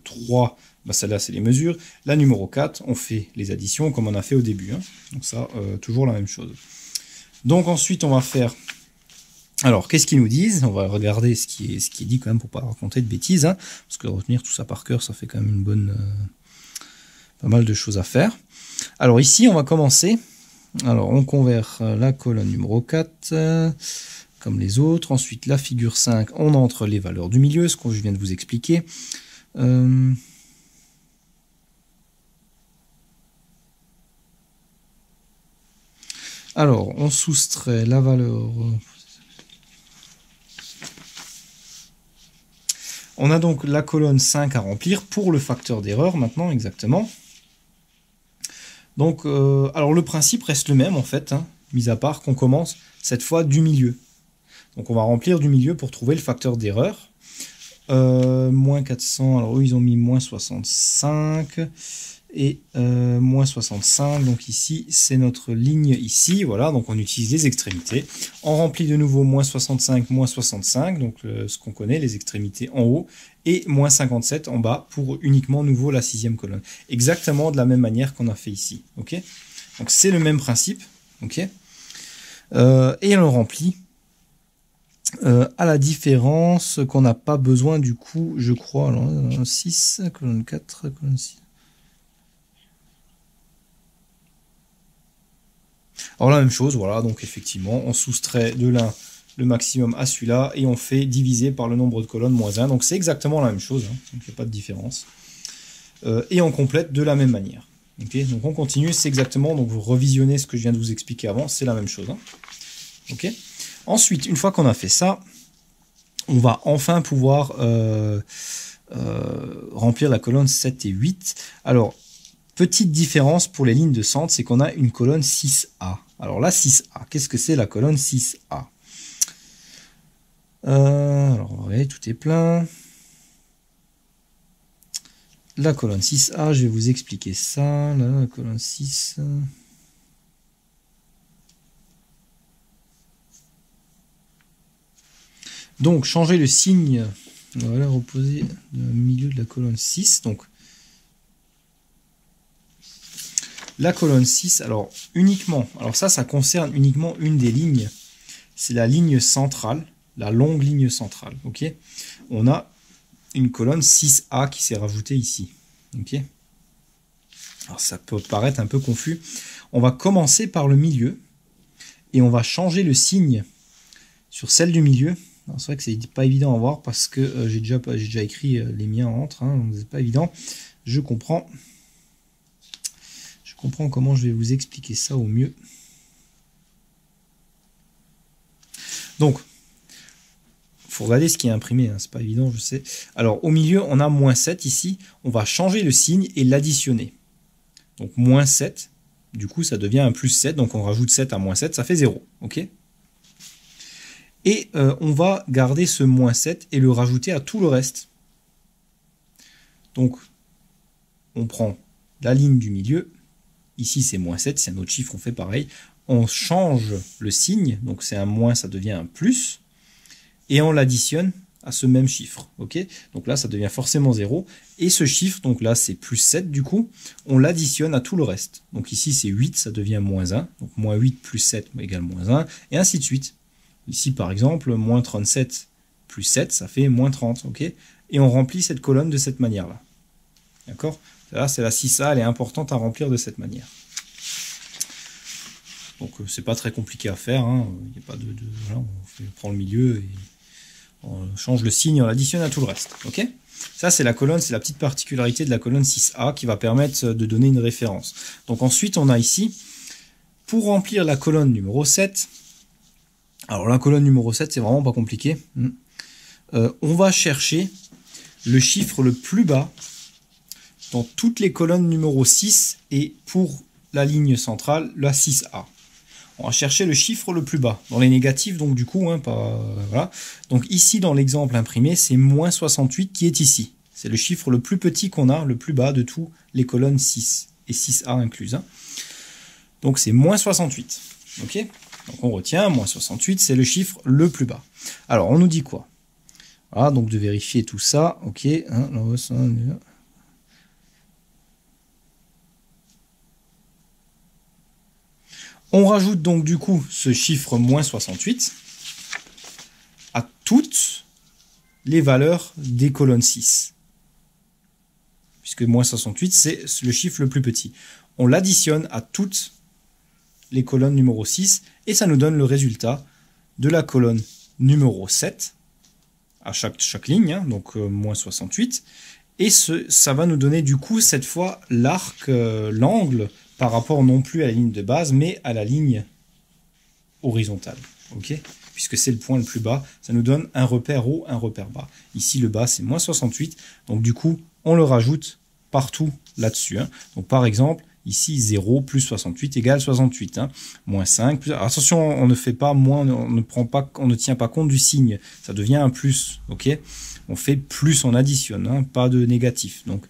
3, bah celle-là c'est les mesures. La numéro 4, on fait les additions comme on a fait au début. Hein. Donc ça, toujours la même chose. Donc ensuite on va faire... Alors qu'est-ce qu'ils nous disent? On va regarder ce qui est dit quand même pour pas raconter de bêtises. Hein, parce que retenir tout ça par cœur, ça fait quand même une bonne... pas mal de choses à faire. Alors ici on va commencer... Alors, on convert la colonne numéro 4, comme les autres. Ensuite, la figure 5, on entre les valeurs du milieu, ce que je viens de vous expliquer. Alors, on soustrait la valeur... On a donc la colonne 5 à remplir pour le facteur d'erreur, maintenant, exactement. Donc, alors le principe reste le même en fait, hein, mis à part qu'on commence cette fois du milieu. Donc on va remplir du milieu pour trouver le facteur d'erreur. Moins 400, alors eux ils ont mis moins 65 et moins 65. Donc ici c'est notre ligne ici, voilà, donc on utilise les extrémités. On remplit de nouveau moins 65, donc ce qu'on connaît, les extrémités en haut. Et moins 57 en bas pour uniquement nouveau la 6e colonne. Exactement de la même manière qu'on a fait ici. Ok, donc c'est le même principe. Ok, et on le remplit à la différence qu'on n'a pas besoin du coup, je crois. Alors, 6, colonne 4, colonne 6. Alors la même chose, voilà, donc effectivement, on soustrait de l'un le maximum à celui-là, et on fait diviser par le nombre de colonnes moins 1. Donc c'est exactement la même chose, hein, donc il n'y a pas de différence. Et on complète de la même manière. Okay, donc on continue, c'est exactement, donc vous revisionnez ce que je viens de vous expliquer avant, c'est la même chose. Hein. Okay. Ensuite, une fois qu'on a fait ça, on va enfin pouvoir remplir la colonne 7 et 8. Alors, petite différence pour les lignes de centre, c'est qu'on a une colonne 6A. Alors la 6A, qu'est-ce que c'est la colonne 6A? Alors, vous voyez, tout est plein. La colonne 6A, je vais vous expliquer ça. Là, la colonne 6. Donc, changer le signe on va la reposer au milieu de la colonne 6. Donc, la colonne 6, alors uniquement, alors ça concerne uniquement une des lignes. C'est la ligne centrale, la longue ligne centrale. Ok, on a une colonne 6A qui s'est rajoutée ici. Ok, alors ça peut paraître un peu confus. On va commencer par le milieu et on va changer le signe sur celle du milieu. C'est vrai que c'est pas évident à voir parce que j'ai déjà écrit les miens entre, hein, donc c'est pas évident. Je comprends comment je vais vous expliquer ça au mieux. Donc, il faut regarder ce qui est imprimé, hein, c'est pas évident, je sais. Alors, au milieu, on a moins 7 ici. On va changer le signe et l'additionner. Donc, moins 7, du coup, ça devient un plus 7. Donc, on rajoute 7 à moins 7, ça fait 0. Ok ? Et on va garder ce moins 7 et le rajouter à tout le reste. Donc, on prend la ligne du milieu. Ici, c'est moins 7, c'est un autre chiffre, on fait pareil. On change le signe, donc c'est un moins, ça devient un plus. Et on l'additionne à ce même chiffre. Okay, donc là, ça devient forcément 0. Et ce chiffre, donc là, c'est plus 7 du coup, on l'additionne à tout le reste. Donc ici, c'est 8, ça devient moins 1. Donc moins 8 plus 7 égale moins 1, et ainsi de suite. Ici, par exemple, moins 37 plus 7, ça fait moins 30. Okay, et on remplit cette colonne de cette manière-là. D'accord ? Là, c'est la 6A, elle est importante à remplir de cette manière. Donc, c'est pas très compliqué à faire. Hein. Il y a pas voilà, on prend le milieu et on change le signe, on l'additionne à tout le reste. Ok ? Ça, c'est la colonne, c'est la petite particularité de la colonne 6A qui va permettre de donner une référence. Donc, ensuite, on a ici, pour remplir la colonne numéro 7, alors la colonne numéro 7, c'est vraiment pas compliqué. On va chercher le chiffre le plus bas dans toutes les colonnes numéro 6 et pour la ligne centrale, la 6A. On va chercher le chiffre le plus bas, dans les négatifs, donc du coup, hein, voilà. Donc ici, dans l'exemple imprimé, c'est moins 68 qui est ici. C'est le chiffre le plus petit qu'on a, le plus bas de tous les colonnes 6 et 6A incluses. Hein. Donc c'est moins 68. Ok ? Donc on retient, moins 68, c'est le chiffre le plus bas. Alors, on nous dit quoi ? Voilà, donc de vérifier tout ça. Ok, hein, on rajoute donc du coup ce chiffre moins 68 à toutes les valeurs des colonnes 6. Puisque moins 68, c'est le chiffre le plus petit. On l'additionne à toutes les colonnes numéro 6 et ça nous donne le résultat de la colonne numéro 7 à chaque ligne, hein, donc moins 68. Et ça va nous donner du coup cette fois l'arc, l'angle, par rapport non plus à la ligne de base, mais à la ligne horizontale. Okay, puisque c'est le point le plus bas, ça nous donne un repère haut, un repère bas. Ici, le bas, c'est moins 68. Donc, du coup, on le rajoute partout là-dessus. Hein. Donc, par exemple, ici, 0 plus 68 égale 68. Hein. Moins 5. Plus... Alors, attention, on ne fait pas moins, on ne tient pas compte du signe. Ça devient un plus. Ok, on fait plus, on additionne, hein, pas de négatif. Donc,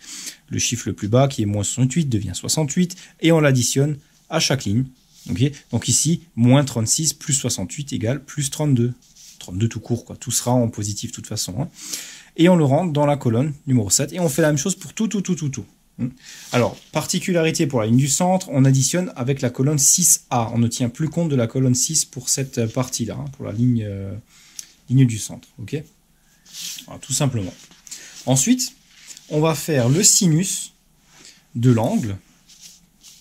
le chiffre le plus bas, qui est moins 68, devient 68, et on l'additionne à chaque ligne. Okay, donc ici, moins 36 plus 68 égale plus 32. 32 tout court, quoi. Tout sera en positif de toute façon. Hein. Et on le rentre dans la colonne numéro 7, et on fait la même chose pour tout. Alors, particularité pour la ligne du centre, on additionne avec la colonne 6A. On ne tient plus compte de la colonne 6 pour cette partie-là, hein, pour la ligne du centre. Okay, voilà, tout simplement. Ensuite, on va faire le sinus de l'angle,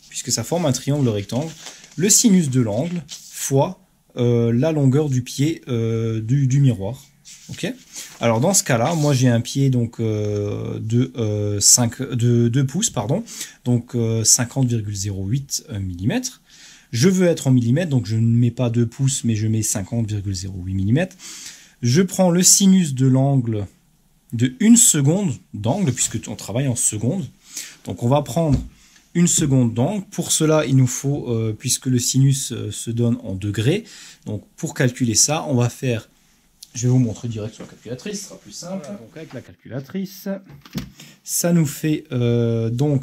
puisque ça forme un triangle rectangle, le sinus de l'angle fois la longueur du pied du miroir. Okay, alors dans ce cas-là, moi j'ai un pied donc, de 2 pouces, pardon, donc 50,08 mm. Je veux être en millimètres, donc je ne mets pas 2 pouces, mais je mets 50,08 mm. Je prends le sinus de l'angle de 1 seconde d'angle, puisque on travaille en secondes. Donc on va prendre 1 seconde d'angle. Pour cela, il nous faut, puisque le sinus se donne en degrés, donc pour calculer ça, on va faire, je vais vous montrer direct sur la calculatrice, ce sera plus simple. Voilà, donc avec la calculatrice, ça nous fait, on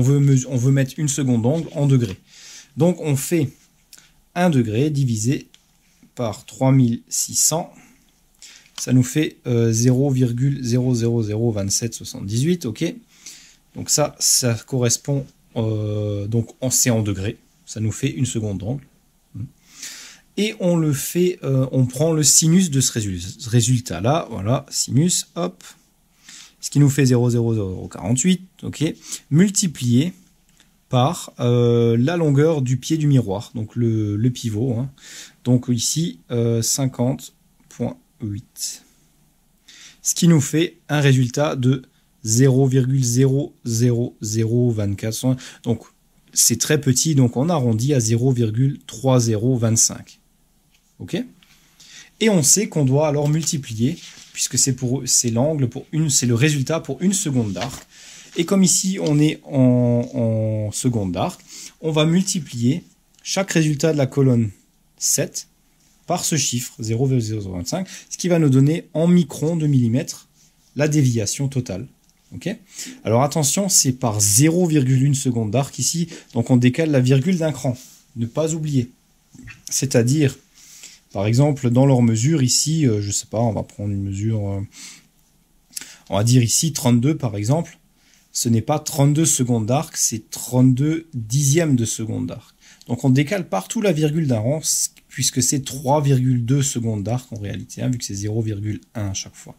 veut mettre 1 seconde d'angle en degrés. Donc on fait 1 degré divisé par 3600, ça nous fait 0,0002778, ok. Donc ça correspond, donc c'est en degrés, ça nous fait une seconde d'angle. Et on le fait, on prend le sinus de ce résultat là, voilà, sinus, hop, ce qui nous fait 0,0048, ok, multiplié par la longueur du pied du miroir, donc le pivot, hein. Donc ici 50,8, ce qui nous fait un résultat de 0,00024. Donc c'est très petit, donc on arrondit à 0,3025. Ok. Et on sait qu'on doit alors multiplier, puisque c'est l'angle c'est le résultat pour une seconde d'arc. Et comme ici on est en seconde d'arc, on va multiplier chaque résultat de la colonne 7 par ce chiffre 0,0025, ce qui va nous donner en microns de millimètre la déviation totale. Ok. Alors attention, c'est par 0,1 seconde d'arc ici, donc on décale la virgule d'un cran. Ne pas oublier. C'est-à-dire, par exemple, dans leur mesure ici, je sais pas, on va prendre une mesure, on va dire ici 32 par exemple. Ce n'est pas 32 secondes d'arc, c'est 32 dixièmes de seconde d'arc. Donc on décale partout la virgule d'un rang, puisque c'est 3,2 secondes d'arc en réalité, hein, vu que c'est 0,1 à chaque fois.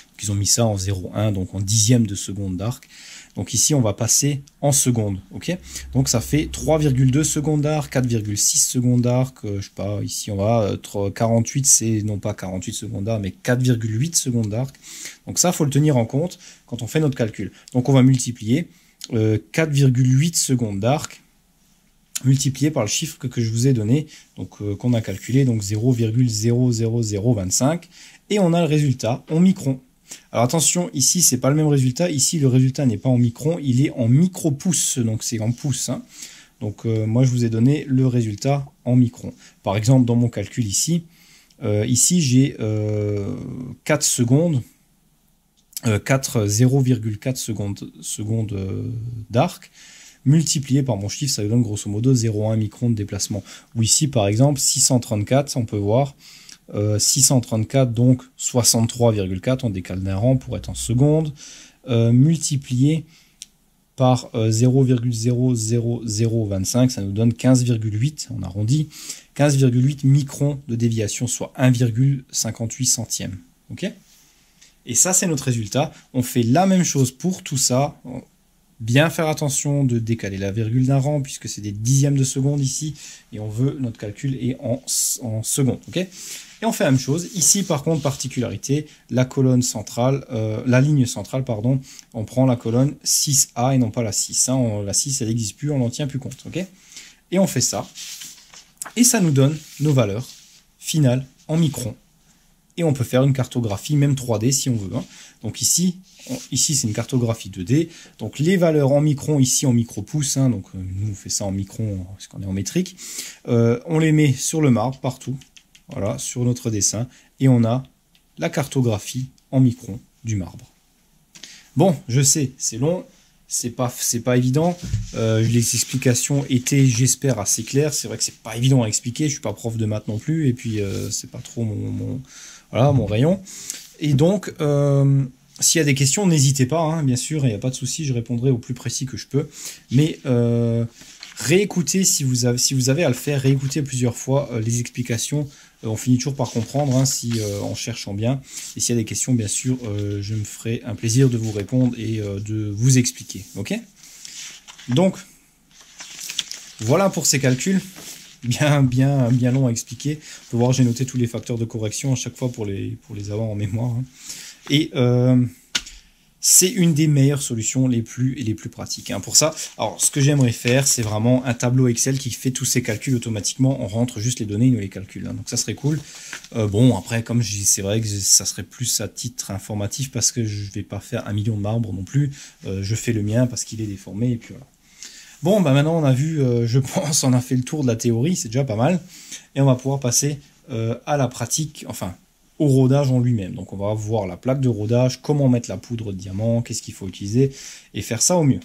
Donc ils ont mis ça en 0,1, donc en dixième de seconde d'arc. Donc ici on va passer en secondes, ok. Donc ça fait 3,2 secondes d'arc, 4,6 secondes d'arc, je sais pas, ici on va 48, c'est non pas 48 secondes d'arc, mais 4,8 secondes d'arc. Donc ça, faut le tenir en compte quand on fait notre calcul. Donc on va multiplier 4,8 secondes d'arc multiplié par le chiffre que je vous ai donné, donc qu'on a calculé, donc 0,00025, et on a le résultat en microns. Alors attention, ici c'est pas le même résultat, ici le résultat n'est pas en microns, il est en micropouces, donc c'est en pouces, hein. Donc moi je vous ai donné le résultat en microns. Par exemple dans mon calcul ici, j'ai 4 secondes, 0,4 secondes d'arc, multiplié par mon chiffre, ça nous donne grosso modo 0,1 micron de déplacement. Ou ici par exemple 634, on peut voir 634, donc 63,4, on décale d'un rang pour être en secondes, multiplié par 0,00025, ça nous donne 15,8, on arrondit, 15,8 microns de déviation, soit 1,58 centième. Ok. Et ça, c'est notre résultat. On fait la même chose pour tout ça. Bien faire attention de décaler la virgule d'un rang, puisque c'est des dixièmes de seconde ici, et on veut, notre calcul est en secondes. Ok. Et on fait la même chose. Ici, par contre, particularité, la colonne centrale, la ligne centrale, pardon, on prend la colonne 6A et non pas la 6. Hein. La 6, elle n'existe plus, on n'en tient plus compte. Ok. Et on fait ça. Et ça nous donne nos valeurs finales en microns. Et on peut faire une cartographie, même 3D si on veut. Hein. Donc ici c'est une cartographie 2D. Donc les valeurs en microns, ici en micropouces, hein, donc nous on fait ça en microns parce qu'on est en métrique. On les met sur le marbre partout, voilà, sur notre dessin, et on a la cartographie en microns du marbre. Bon, je sais, c'est long, c'est pas évident. Les explications étaient, j'espère, assez claires. C'est vrai que c'est pas évident à expliquer. Je suis pas prof de maths non plus, et puis c'est pas trop mon rayon. Et donc, s'il y a des questions, n'hésitez pas, hein, bien sûr, il n'y a pas de souci, je répondrai au plus précis que je peux. Mais réécoutez, si vous avez à le faire, réécoutez plusieurs fois les explications. On finit toujours par comprendre, hein, en cherchant bien. Et s'il y a des questions, bien sûr, je me ferai un plaisir de vous répondre et de vous expliquer. Ok ? Donc, voilà pour ces calculs. Bien long à expliquer. Vous pouvez voir, j'ai noté tous les facteurs de correction à chaque fois pour les avoir en mémoire. Hein. Et c'est une des meilleures solutions les plus pratiques. Hein. Pour ça, alors ce que j'aimerais faire, c'est vraiment un tableau Excel qui fait tous ces calculs automatiquement. On rentre juste les données, il nous les calcule. Hein. Donc ça serait cool. Bon, après, comme je dis, c'est vrai que ça serait plus à titre informatif parce que je vais pas faire 1 million de marbres non plus. Je fais le mien parce qu'il est déformé et puis voilà. Bon, bah maintenant on a vu, je pense, on a fait le tour de la théorie, c'est déjà pas mal. Et on va pouvoir passer à la pratique, enfin, au rodage en lui-même. Donc on va voir la plaque de rodage, comment mettre la poudre de diamant, qu'est-ce qu'il faut utiliser, et faire ça au mieux.